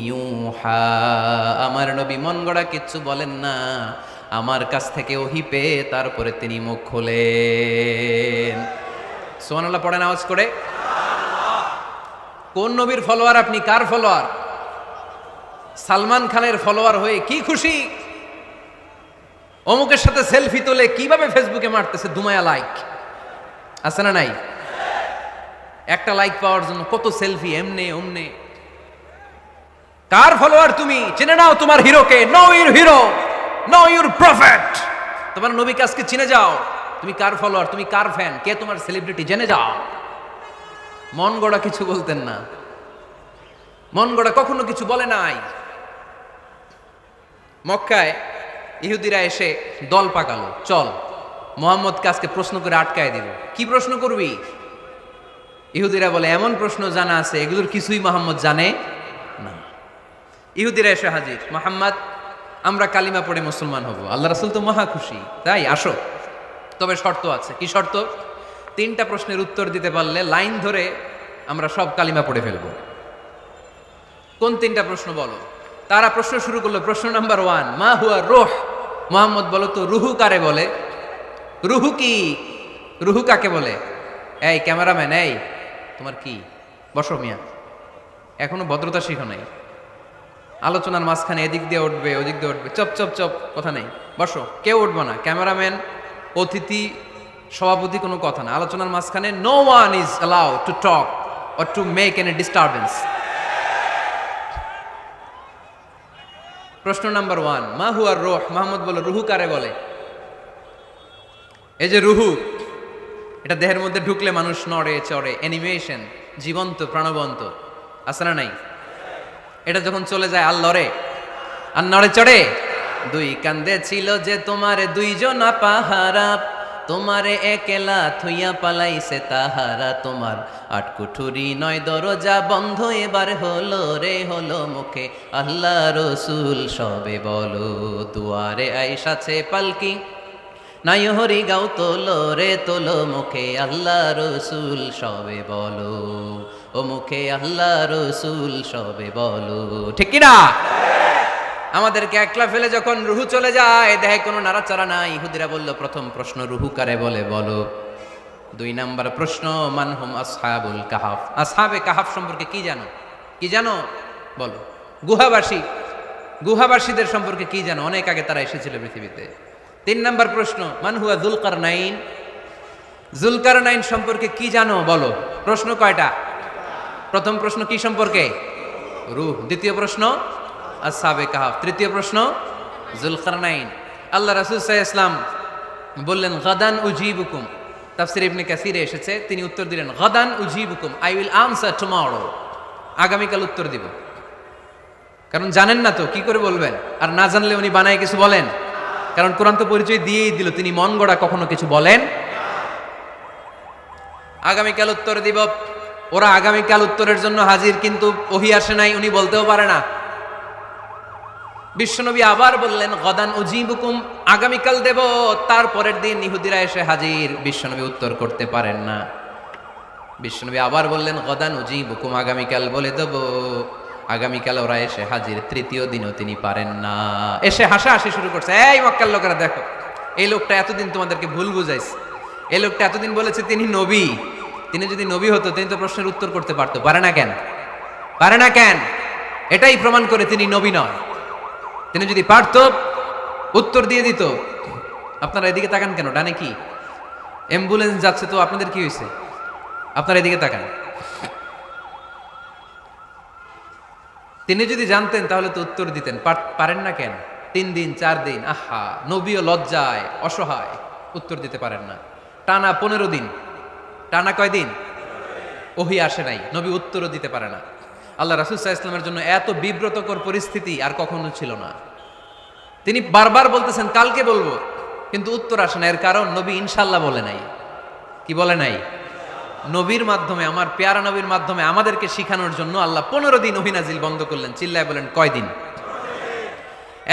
ইউহা। আমার নবী মন গড়া কিচ্ছু বলেন না, আমার কাছ থেকে ওহী পেয়ে তারপরে তিনি মুখ খোলেন। সুবহানাল্লাহ পড়েন আওয়াজ করে। কোন নবীর ফলোয়ার আপনি? কার ফলোয়ার? সালমান খানের ফলোয়ার হয়ে কি খুশি, অমুকের সাথে সেলফি তোলে কিভাবে ফেসবুকে মারতেছে দুমায়া লাইক, আছে না নাই? একটা লাইক পাওয়ার জন্য কত সেলফি, এমনে ওমনে। কার ফলোয়ার তুমি? চিনে নাও তোমার হিরোকে। Know your hero, know your prophet. তোমার নবীকে আজকে চিনে যাও। তুমি কার ফলোয়ার, তুমি কার ফ্যান, কে তোমার সেলিব্রিটি, জেনে যাও। মন গড়া কিছু বলতেন না, মন গড়া কখনো কিছু বলে নাই। মক্কায় ইহুদিরা এসে দল পাকালো, চল মুহাম্মদকে আজকে প্রশ্ন করে আটকায় দিব। কি প্রশ্ন করবি? ইহুদিরা বলে এমন প্রশ্ন জানা আছে এগুলোর কিছুই মুহাম্মদ জানে না। ইহুদিরা এসে হাজির, মুহাম্মদ আমরা কালিমা পড়ে মুসলমান হব। আল্লাহ রাসূল তো মহা খুশি, তাই আসো, তবে শর্ত আছে। কি শর্ত? 3টা প্রশ্নের উত্তর দিতে পারলে লাইন ধরে আমরা সব কালিমা পড়ে ফেলব। কোন 3টা প্রশ্ন বলো? তারা প্রশ্ন শুরু করলো। প্রশ্ন নাম্বার 1, মা হুয়া রূহ। মুহাম্মদ বলো তো রুহু কারে বলে? রুহু কি? রুহু কাকে বলে? এই ক্যামেরাম্যান, এই তোমার কি? বসো মিয়া, এখনো ভদ্রতা শিখো নাই। আলোচনার মাঝখানে এদিক দিয়ে উঠবে ওদিক দিয়ে উঠবে, চপ চপ চপ, কথা নেই। বসো, কেউ উঠবো না। ক্যামেরাম্যান, অতিথি, সভাপতি, কোনো কথা না। আলোচনার মাঝখানে no one is allowed to talk or to make any disturbance. প্রশ্ন নাম্বার 1, মা হুয়া রূহ। মুহাম্মদ বলে রুহু কারে বলে? এই যে রুহু, এটা দেহের মধ্যে ঢুকলে মানুষ নড়ে চড়ে, অ্যানিমেশন, জীবন্ত প্রাণবন্ত, আছে না নাই? এটা যখন চলে যায় আর লড়ে আর নড়ে চড়ে। 2 কান্দে ছিল যে তোমারে 2 জনা পাহারা, তোমারে একেলা থুইয়া পালাইছে তাহারা। তোমার 8 কুঠুরি 9 দরজা বন্ধ, এবার হলো রে হলো মুখে আল্লাহ রসুল সবে বলো। দুয়ারে আইসাছে পালকি, নাই হরি গাও তোলো রে তোলো, মুখে আল্লাহ রসুল সবে বলো। ও মুখে আল্লাহ রসুল সবে বলো। ঠিক কিনা? আমাদেরকে একলা ফেলে যখন রুহু চলে যায়, দেহে কোনো নাড়াচাড়া নাই। ইহুদিরা বলল প্রথম প্রশ্ন রুহু কারে বলে বলো। 2 নাম্বার প্রশ্ন মানহুম আসহাবুল কাহাফ। আসহাবে কাহাফ সম্পর্কে কি জানো? কি জানো বলো। গুহাবাসী, গুহাবাসীদের সম্পর্কে কি জানো? অনেক আগে তারা এসেছিল পৃথিবীতে। 3 নাম্বার প্রশ্ন মান হুয়া যুলকারনাইন। যুলকারনাইন সম্পর্কে কি জানো বলো। প্রশ্ন কয়টা? প্রথম প্রশ্ন কি সম্পর্কে? রূহ। দ্বিতীয় প্রশ্ন আসহাবে কাহাফ। তৃতীয় প্রশ্ন যুলকারনাইন। আল্লাহ রাসূল সাল্লাল্লাহু আলাইহি ওয়াসাল্লাম বললেন গাদান উজিবুকুম। তাফসীর ইবনে কাসিরে এসেছে, তিনি উত্তর দিলেন গাদান উজিবুকুম, আই উইল আনসার টুমরো। আগামীকাল উত্তর দিব। কারণ জানেন না তো কি করে বলবেন, আর না জানলে উনি বানায় কিছু বলেন। কারণ কোরআন তো পরিচয় দিয়েই দিল, তিনি মন গড়া কখনো কিছু বলেন। আগামীকাল উত্তর দিব। ওরা আগামীকাল উত্তরের জন্য হাজির, কিন্তু ওহী আসে নাই, উনি বলতেও পারে না। বিশ্বনবী আবার বললেন গদান উজিবুকুম, আগামীকাল দেব। তারপরের দিন ইহুদিরা এসে হাজির, বিশ্বনবী উত্তর করতে পারেন না। বিশ্বনবী আবার বললেন গদান উজিবুকুম, আগামীকাল বলে দেব। আগামীকাল ওরা এসে হাজির, তৃতীয় দিনও তিনি পারেন না। এসে হাসাহাসি শুরু করছে, এই মক্কার লোকেরা দেখো, এই লোকটা এতদিন তোমাদেরকে ভুল বুঝাইছে, এই লোকটা এতদিন বলেছে তিনি নবী, তিনি যদি নবী হতো তিনি তো প্রশ্নের উত্তর করতে পারতো, পারে না কেন? পারে না কেন? এটাই প্রমাণ করে তিনি নবী নয়। তিনি যদি পারত উত্তর দিয়ে দিত। আপনারা এদিকে তাকান কেন? ডানে কি অ্যাম্বুলেন্স যাচ্ছে, তো আপনাদের কি হয়েছে? আপনারা এদিকে তাকান। তিনি যদি জানতেন তাহলে তো উত্তর দিতেন, পারেন না কেন? 3 দিন 4 দিন, আহা, নবীও লজ্জায় অসহায়, উত্তর দিতে পারেন না। টানা 15 দিন, টানা কয় দিন ওহী আসে নাই, নবী উত্তরও দিতে পারে না। আল্লাহ রাসূল সাল্লাল্লাহু আলাইহি ওয়াসাল্লামের জন্য এত বিব্রতকর পরিস্থিতি আর কখনো ছিল না। তিনি বারবার বলতেছেন কালকে বলবো, কিন্তু উত্তর আসে না। এর কারণ নবী ইনশাআল্লাহ বলে নাই। কি বলে নাই? নবীর মাধ্যমে, আমার পেয়ারা নবীর মাধ্যমে আমাদেরকে শিখানোর জন্য আল্লাহ 15 দিন ওহী নাজিল বন্ধ করলেন। চিল্লায় বলেন কয় দিন?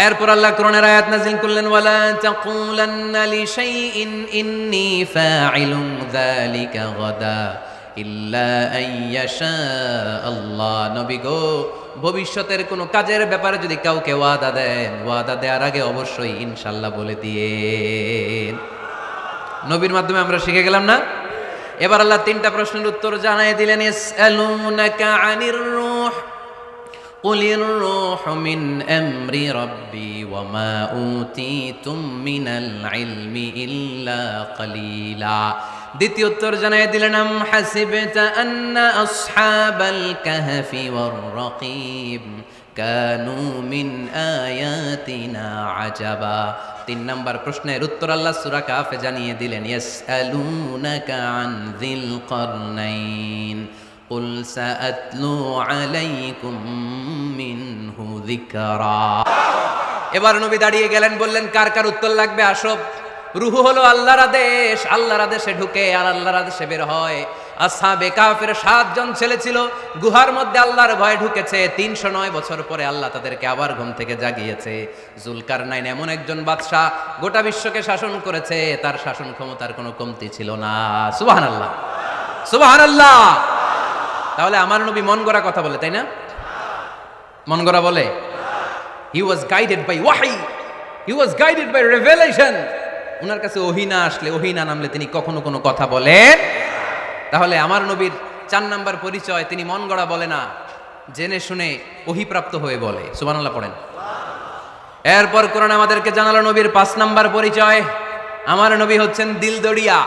এরপর আল্লাহ কোরআনের আয়াত নাজিল করলেন, ওয়ালা তাকুলান্না লিশাইইন ইন্নী ফাইলুন যালিকা গাদা ইল্লা আইয়াশা আল্লাহ। নবী গো, ভবিষ্যতের কোনো কাজের ব্যাপারে যদি কাউকে ওয়াদা দেন, ওয়াদা দেওয়ার আগে অবশ্যই ইনশাআল্লাহ বলে দিয়েন। নবীর মাধ্যমে আমরা শিখে গেলাম না? এবার আল্লাহ 3টা প্রশ্নের উত্তর জানাই দিলেন। ইয়াসআলুনাকা আনির রূহ কুলির রূহু মিন আমরি রাব্বি ওয়া মা উতিতুম মিনাল ইলমি ইল্লা কালিলা। দ্বিতীয় উত্তর জানাই দিলেন, আম হাসিবতা আন্না আসহাবাল কাহফি ওয়ার রাকিব কানু মিন আয়াতিনা আজাবা। 3 নম্বর প্রশ্নের উত্তর আল্লাহ সূরা কাহফে জানিয়ে দিলেন, ইয়াসআলুনাকা আন যিল কারনাইন কুল সাআতলু আলাইকুম মিনহু যিকরা। এবার নবী দাঁড়িয়ে গেলেন, বললেন কার কার উত্তর লাগবে আসো। রূহ হলো আল্লাহর আদেশ, আল্লাহর আদেশে ঢুকে আর আল্লাহর আদেশে বের হয়। আসহাবে কাহফের 7 জন ছেলে ছিল, গুহার মধ্যে আল্লাহর ভয়ে ঢুকেছে। 309 বছর পরে আল্লাহ তাদেরকে আবার ঘুম থেকে জাগিয়েছে। জুলকারনাইন এমন একজন বাদশা, গোটা বিশ্বকে শাসন করেছে, তার শাসন ক্ষমতার কোনো কমতি ছিল না। সুবহানাল্লাহ, সুবহানাল্লাহ। তাহলে আমার নবী মন গড়া কথা বলে, তাই না? মন গড়া বলে? হি ওয়াজ গাইডেড বাই ওয়াহি, হি ওয়াজ গাইডেড বাই রেভেলেশন। ওনার কাছে ওহী না আসলে, ওহী না নামলে তিনি কখনো কোনো কথা বলেন। তাহলে আমার নবীর 4 নাম্বার পরিচয়, তিনি মন গড়া বলে না, জেনে শুনে ওহীপ্রাপ্ত হয়ে বলে। সুবহানাল্লাহ পড়েন। এরপর কোরআন আমাদেরকে জানালো নবীর 5 নাম্বার পরিচয়, আমার নবী হচ্ছেন দিলদরিয়া,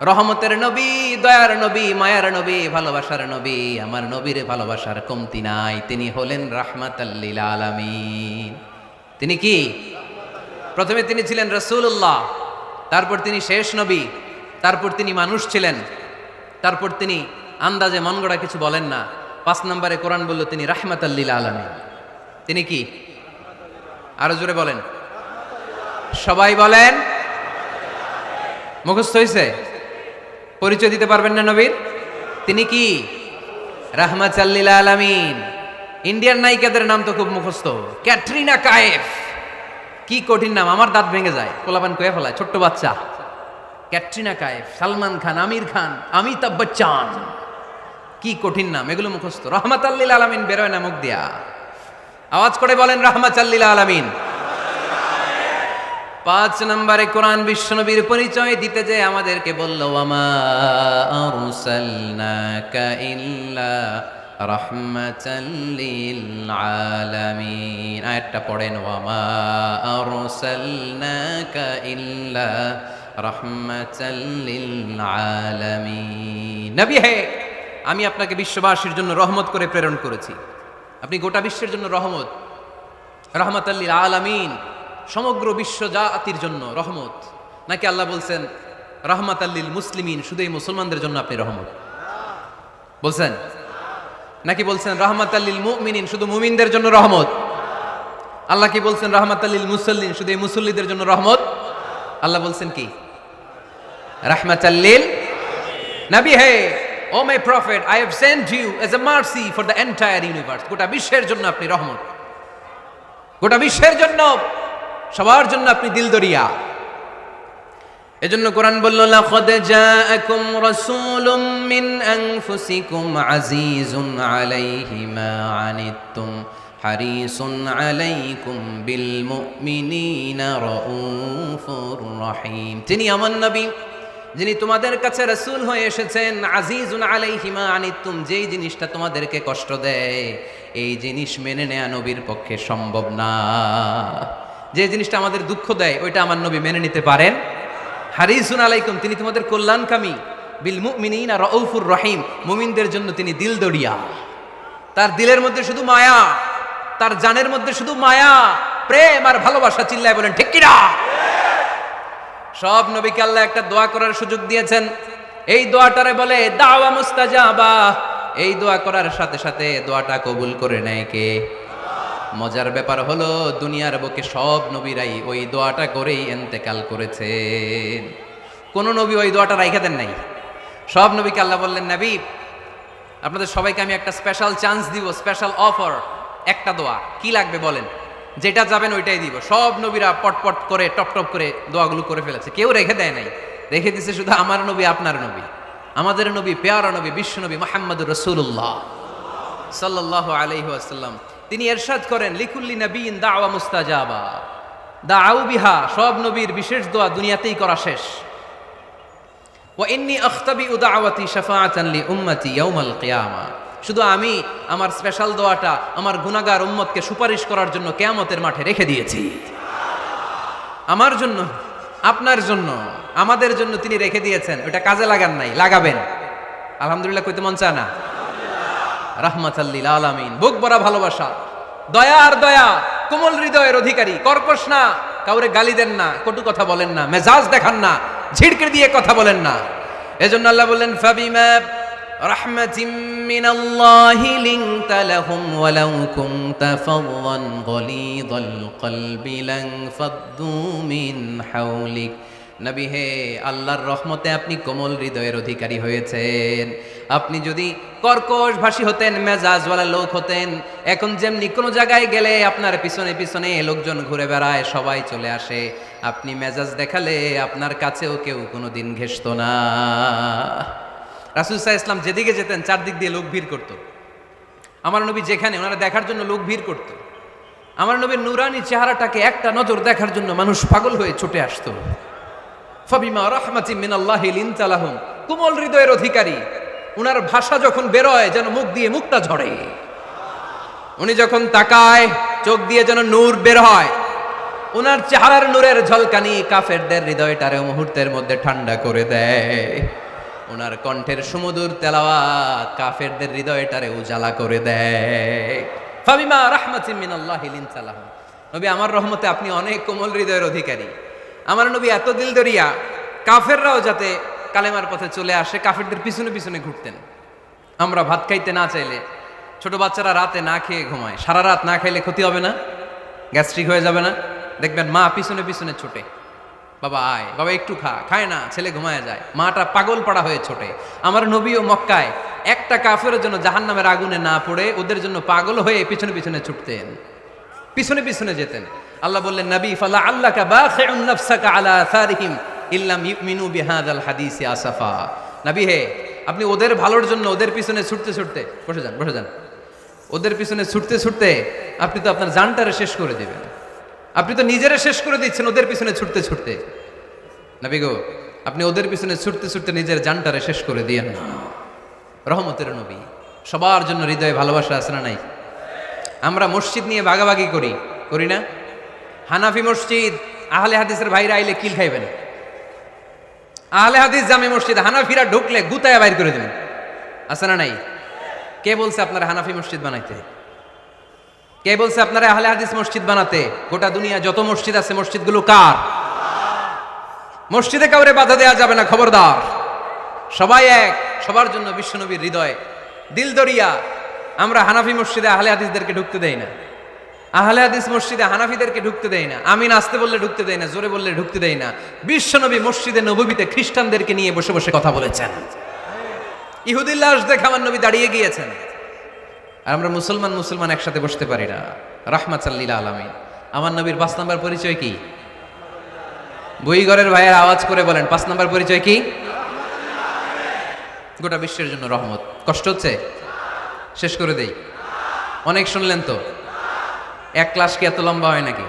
রহমতের নবী, দয়ার নবী, মায়ার নবী, ভালোবাসার নবী। আমার নবীর ভালোবাসার কমতি নাই। তিনি হলেন রাহমাতাল লিল আলামিন। তিনি কি? প্রথমে তিনি ছিলেন রাসূলুল্লাহ, তারপর তিনি শেষ নবী, তারপর তিনি মানুষ ছিলেন, তারপর তিনি আন্দাজে মন গড়া কিছু বলেন না। 5 নম্বরে কোরআন বলল তিনি রাহমাতাল লিল আলামিন। তিনি কি? আরো জোরে বলেন, সবাই বলেন। মুখস্থ হয়েছে? পরিচয় দিতে পারবেন না নবীর? তিনি কি? রাহমাতাল লিল আলামিন। ইন্ডিয়ান নায়িকাদের নাম তো খুব মুখস্থ। ক্যাটরিনা কাইফ, কি কঠিন নাম, আমার দাঁত ভেঙে যায়, পোলাপান কয়ে ফেলায়, ছোট্ট বাচ্চা। ক্যাটরিনা কাইফ, সালমান খান, আমির খান, অমিতাভ বচ্চন, কি কঠিন নাম, এগুলো মুখস্থ। রাহমাতাল লিল আলামিন বেরোয় না মুখ দিয়া। আওয়াজ করে বলেন রাহমাতাল লিল আলামিন। 5 নম্বরে কোরআন বিশ্বনবীর পরিচয় দিতে যে আমাদেরকে বলল, ওয়ামা আরসালনাকা ইল্লা রাহমাতাল লিল আলামিন। আয়াতটা পড়েন, ওয়ামা আরসালনাকা ইল্লা রাহমাতাল লিল আলামিন। নবী হে, আমি আপনাকে বিশ্ববাসীর জন্য রহমত করে প্রেরণ করেছি। আপনি গোটা বিশ্বের জন্য রহমত, রাহমাতাল লিল আলামিন, সমগ্র বিশ্ব জাতির জন্য রহমত। নাকি আল্লাহ বলছেন রাহমাতাল লিল মুসলিমিন, শুধু এই মুসলমানদের জন্য আপনি রহমত বলছেন? নাকি বলছেন রাহমাতাল লিল মুমিনিন, শুধু মুমিনদের জন্য রহমত? আল্লাহ কি বলছেন রাহমাতাল লিল মুসাল্লিন, শুধু এই মুসল্লিদের জন্য রহমত? আল্লাহ বলছেন কি? রাহমাতাল লিল। নবী হে, O my prophet, I have sent you as a mercy for the entire universe. গোটা বিশ্বের জন্য আপনি রহমত, গোটা বিশ্বের জন্য, সবার জন্য আপনি দিলদরিয়া। এজন্য কোরআন বলল, লাকাদ জাআকুম রাসূলুম মিন আনফুসিকুম আজিজুন আলাইহি মা আনিতুম হারিসুন আলাইকুম বিল মুমিনিনা রাউফুর রহিম। তিনি আমার নবী, যিনি তোমাদের কাছে রাসূল হয়ে এসেছেন। আজিজুন আলাইহি মা আনিতুম, যেই জিনিসটা তোমাদেরকে কষ্ট দেয় এই জিনিস মেনে নেয়া নবীর পক্ষে সম্ভব না। যে জিনিসটা আমাদের দুঃখ দেয় ওইটা আমার নবী মেনে নিতে পারেন। হারিসুন আলাইকুম, তিনি তোমাদের কল্যাণকামী। বিল মুমিনিনা রাউফুর রহিম, মুমিনদের জন্য তিনি দিলদরিয়া। তার দিলের মধ্যে শুধু মায়া, তার জানের মধ্যে শুধু মায়া, প্রেম আর ভালোবাসা। চিল্লায় বলেন ঠিক কিনা? সব নবীকে আল্লাহ একটা দোয়া করার সুযোগ দিয়েছেন। এই দোয়াটারে বলে দাওয়া মুস্তাজাবা। এই দোয়া করার সাথে সাথে দোয়াটা কবুল করে নেয় কে? মজার ব্যাপার হলো দুনিয়ার বুকে সব নবীরাই ওই দোয়াটা করেই ইন্তেকাল করেছেন। কোন নবী ওই দোয়াটা রাইখা দেন নাই। সব নবীকে আল্লাহ বললেন, নবী আপনাদের সবাইকে আমি একটা স্পেশাল চান্স দিব, স্পেশাল অফার, একটা দোয়া। কি লাগবে বলেন, যেটা যাবেন ওইটাই দিব। সব নবীরা পটপট করে টপ টপ করে দোয়াগুলো করে ফেলেছে, কেউ রেখে দেয় নাই। রেখে দিছে শুধু আমার নবী, আপনার নবী, আমাদের নবী, পেয়ারা নবী, বিশ্ব নবী মুহাম্মদুর রাসূলুল্লাহ সাল্লাল্লাহু আলাইহি ওয়াসাল্লাম। তিনি ইরশাদ করেন, লিকুল্লি নবিয়্যিন দাওয়া মুস্তাজাবা দাউ বিহা। সব নবীর বিশেষ দোয়া দুনিয়াতেই করা শেষ। ওয়া ইন্নী আখতাবিউ দাওয়াতি শাফাআতান লি উম্মতি ইয়াউমাল কিয়ামা। শুধু আমি আমার স্পেশাল দোয়াটা আমার গুনাহগার উম্মতকে সুপারিশ করার জন্য কিয়ামতের মাঠে রেখে দিয়েছি। আমার জন্য, আপনার জন্য, আমাদের জন্য তিনি রেখে দিয়েছেন। ওটা কাজে লাগান নাই, লাগাবেন। আলহামদুলিল্লাহ কইতে মন চায় না? রাহমাতাল লিল আলামিন, বুক ভরা ভালোবাসা, দয়া আর দয়া, কোমল হৃদয়ের অধিকারী। কর্কশ না, কাউরে গালি দেন না, কটু কথা বলেন না, মেজাজ দেখান না, ঝিড়কে দিয়ে কথা বলেন না। এজন্য আল্লাহ বললেন, ফাবিমা রাহমাতিম মিনাল্লাহি লিনতা লাহুম ওয়ালাউ কুনতা ফাযযান গলীযাল কলবি লানফাদ্দু মিন হাওলিক। নবী হে, আল্লাহর রহমতে আপনি কোমল হৃদয়ের অধিকারী হয়েছেন। আপনি যদি কর্কশ ভাষী হতেন, মেজাজওয়ালা লোক হতেন, এখন যেমনি কোনো জায়গায় গেলে আপনার পিছনে পিছনে লোকজন ঘুরে বেড়ায়, সবাই চলে আসে, আপনি মেজাজ দেখালে আপনার কাছেও কেউ কোনোদিন ঘেষত না। রাসূল সাল্লাল্লাহু আলাইহি ওয়াসাল্লাম যেদিকে যেতেন চারদিক দিয়ে লোক ভিড় করত। আমার নবী যেখানে, ওনারা দেখার জন্য লোক ভিড় করত। আমার নবীর নুরানি চেহারাটাকে একটা নজর দেখার জন্য মানুষ পাগল হয়ে ছুটে আসতো। ফাবিমা রাহমাতিম মিনাল্লাহি লিনতা লাহুম, কোমল হৃদয়ের অধিকারী। উনার ভাষা যখন বেরোয় যেন মুখ দিয়ে মুক্তা ঝরে। উনি যখন তাকায় চোখ দিয়ে যেন নূর বের হয়। উনার চেহারার নূরের ঝলকানি কাফেরদের হৃদয়টারে মুহূর্তের মধ্যে ঠান্ডা করে দেয়। উনার কণ্ঠের সুমধুর তেলাওয়াত কাফেরদের হৃদয়টারে উজালা করে দেয়। ফাবিমা রাহমাতিম মিনাল্লাহি লিনতা লাহুম, নবী আমার রহমতে আপনি অনেক কোমল হৃদয়ের অধিকারী। আমার নবী এত দিলদরিয়া, কাফেররাও যাতে কালেমার পথে চলে আসে কাফেরদের পিছনে পিছনে ঘুরতেন। আমরা ভাত খাইতে না চাইলে, ছোট বাচ্চারা রাতে না খেয়ে ঘুমায়, সারা রাত না খাইলে ক্ষতি হবে না? গ্যাস্ট্রিক হয়ে যাবে না? দেখবেন মা পিছনে পিছনে ছোটে, বাবা আয়, বাবা একটু খা, খায় না, ছেলে ঘুমায় যায়, মাটা পাগল পাড়া হয়ে ছোটে। আমার নবীও মক্কায় একটা কাফেরের জন্য জাহান্নামের আগুনে না পড়ে ওদের জন্য পাগল হয়ে পিছনে পিছনে ছুটতেন, পিছনে পিছনে যেতেন। আল্লাহ বললেন, নবী ফালা আল্লাকা বাখিউন নাফসাকা আলা আসারিহিম ইল্লাম ইউমিনু বিহাদাল হাদিসি আসাফা। নবী হে, আপনি ওদের ভালোর জন্য ওদের পিছনে ছুটতে ছুটতে, বসে যান বসে যান, ওদের পিছনে ছুটতে ছুটতে আপনি তো আপনার জানটারে শেষ করে দিবেন। আপনি তো নিজেরা শেষ করে দিচ্ছেন ওদের পিছনে ছুটতে ছুটতে। নবী গো, আপনি ওদের পিছনে ছুটতে ছুটতে নিজের জানটারে শেষ করে দিয়েন না। রহমতের নবী, সবার জন্য হৃদয়ে ভালোবাসা আছে না নাই? আমরা মসজিদ নিয়ে ভাগাভাগি করি, করি না? হানাফি মসজিদ, আহলে হাদিসের ভাইরা আইলে কিল খাইবেন। আহলে হাদিস জামে মসজিদ, হানাফিরা ঢুকলে গুতায় বাইর করে দেবেন, আছে না নাই? কে বলছে আপনারা হানাফি মসজিদ বানাইতে? কে বলছে আপনারা আহলে হাদিস মসজিদ বানাতে? গোটা দুনিয়া যত মসজিদ আছে মসজিদগুলো কার? মসজিদে কাউরে বাধা দেওয়া যাবে না, খবরদার। সবাই এক, সবার জন্য বিশ্বনবীর হৃদয় দিলদরিয়া। আমরা হানাফি মসজিদে আহলে হাদিসদেরকে ঢুকতে দেই না, আহলে হাদিস মসজিদে হানাফিদেরকে ঢুকতে দেই না, আমিন আসতে বললে ঢুকতে দেই না, জোরে বললে ঢুকতে দেই না। বিশ্বনবী মসজিদে নববীতে খ্রিস্টানদেরকে নিয়ে বসে বসে কথা বলেছেন। ইহুদির লাশ দেখে আমার নবী দাঁড়িয়ে গিয়েছেন। আর আমরা মুসলমান একসাথে বসতে পারি না। রাহমাতাল লিল আলামিন, আমার নবীর 5 নাম্বার পরিচয় কি? বইঘরের ভাইয়ের আওয়াজ করে বলেন 5 নাম্বার পরিচয় কি? গোটা বিশ্বের জন্য রহমত। কষ্ট হচ্ছে? শেষ করে দেই। অনেক শুনলেন তো। এক ক্লাস কি এত লম্বা হয় নাকি?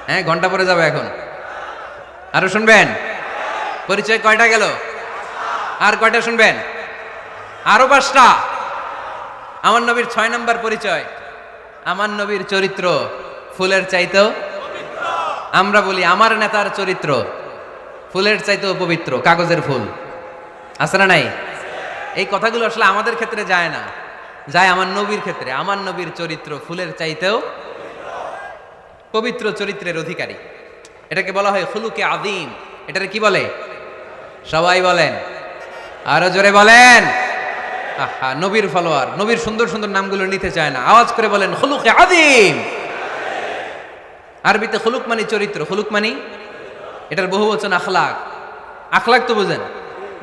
হ্যাঁ, ঘন্টা পরে যাবে এখন। আরো শুনবেন? পরিচয় কয়টা গেল? আর কয়টা শুনবেন? আরো 5টা। আমার নবীর 6 নাম্বার পরিচয়, আমার নবীর চরিত্র ফুলের চাইতেও আমরা বলি আমার নেতার চরিত্র ফুলের চাইতেও পবিত্র, কাগজের ফুল। আছে না নাই? এই কথাগুলো আসলে আমাদের ক্ষেত্রে যায় না, যায় আমার নবীর ক্ষেত্রে। আমার নবীর চরিত্র ফুলের চাইতেও পবিত্র চরিত্রের অধিকারী। এটাকে বলা হয় খুলুকে আযীম। এটারে কি বলে? সবাই বলেন, আরো জোরে বলেন। আহা, নবীর ফলোয়ার নবীর সুন্দর সুন্দর নামগুলো নিতে চায় না, আওয়াজ করে বলেন খুলুকে আযীম। আরবিতে খুলুক মানে চরিত্র, খুলুক মানে এটার বহু বচন আখলাক। আখলাক তো বুঝেন,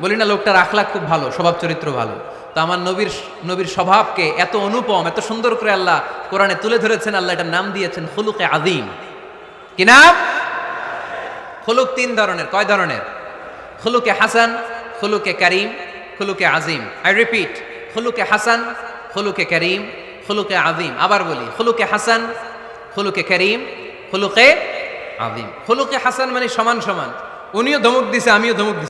বলি না লোকটার আখলাক খুব ভালো, স্বভাব চরিত্র ভালো। তো আমার নবীর স্বভাবকে এত অনুপম, এত সুন্দর করে আল্লাহ কোরআনে তুলে ধরেছেন। আল্লাহ এটার নাম দিয়েছেন খুলুকে আযীম। কি নাম? খুলুক 3 ধরনের। কয় ধরনের? খুলুকে হাসান, খুলুকে কারীম, খুলুকে আযীম। আই রিপিট, খুলুকে হাসান, খুলুকে কারীম, খুলুকে আযীম। আবার বলি, খুলুকে হাসান, খুলুকে কারীম, খুলুকে আযীম। খুলুকে হাসান মানে সমান সমান, উনিও ধমক দিছে আমিও ধমক দিছি।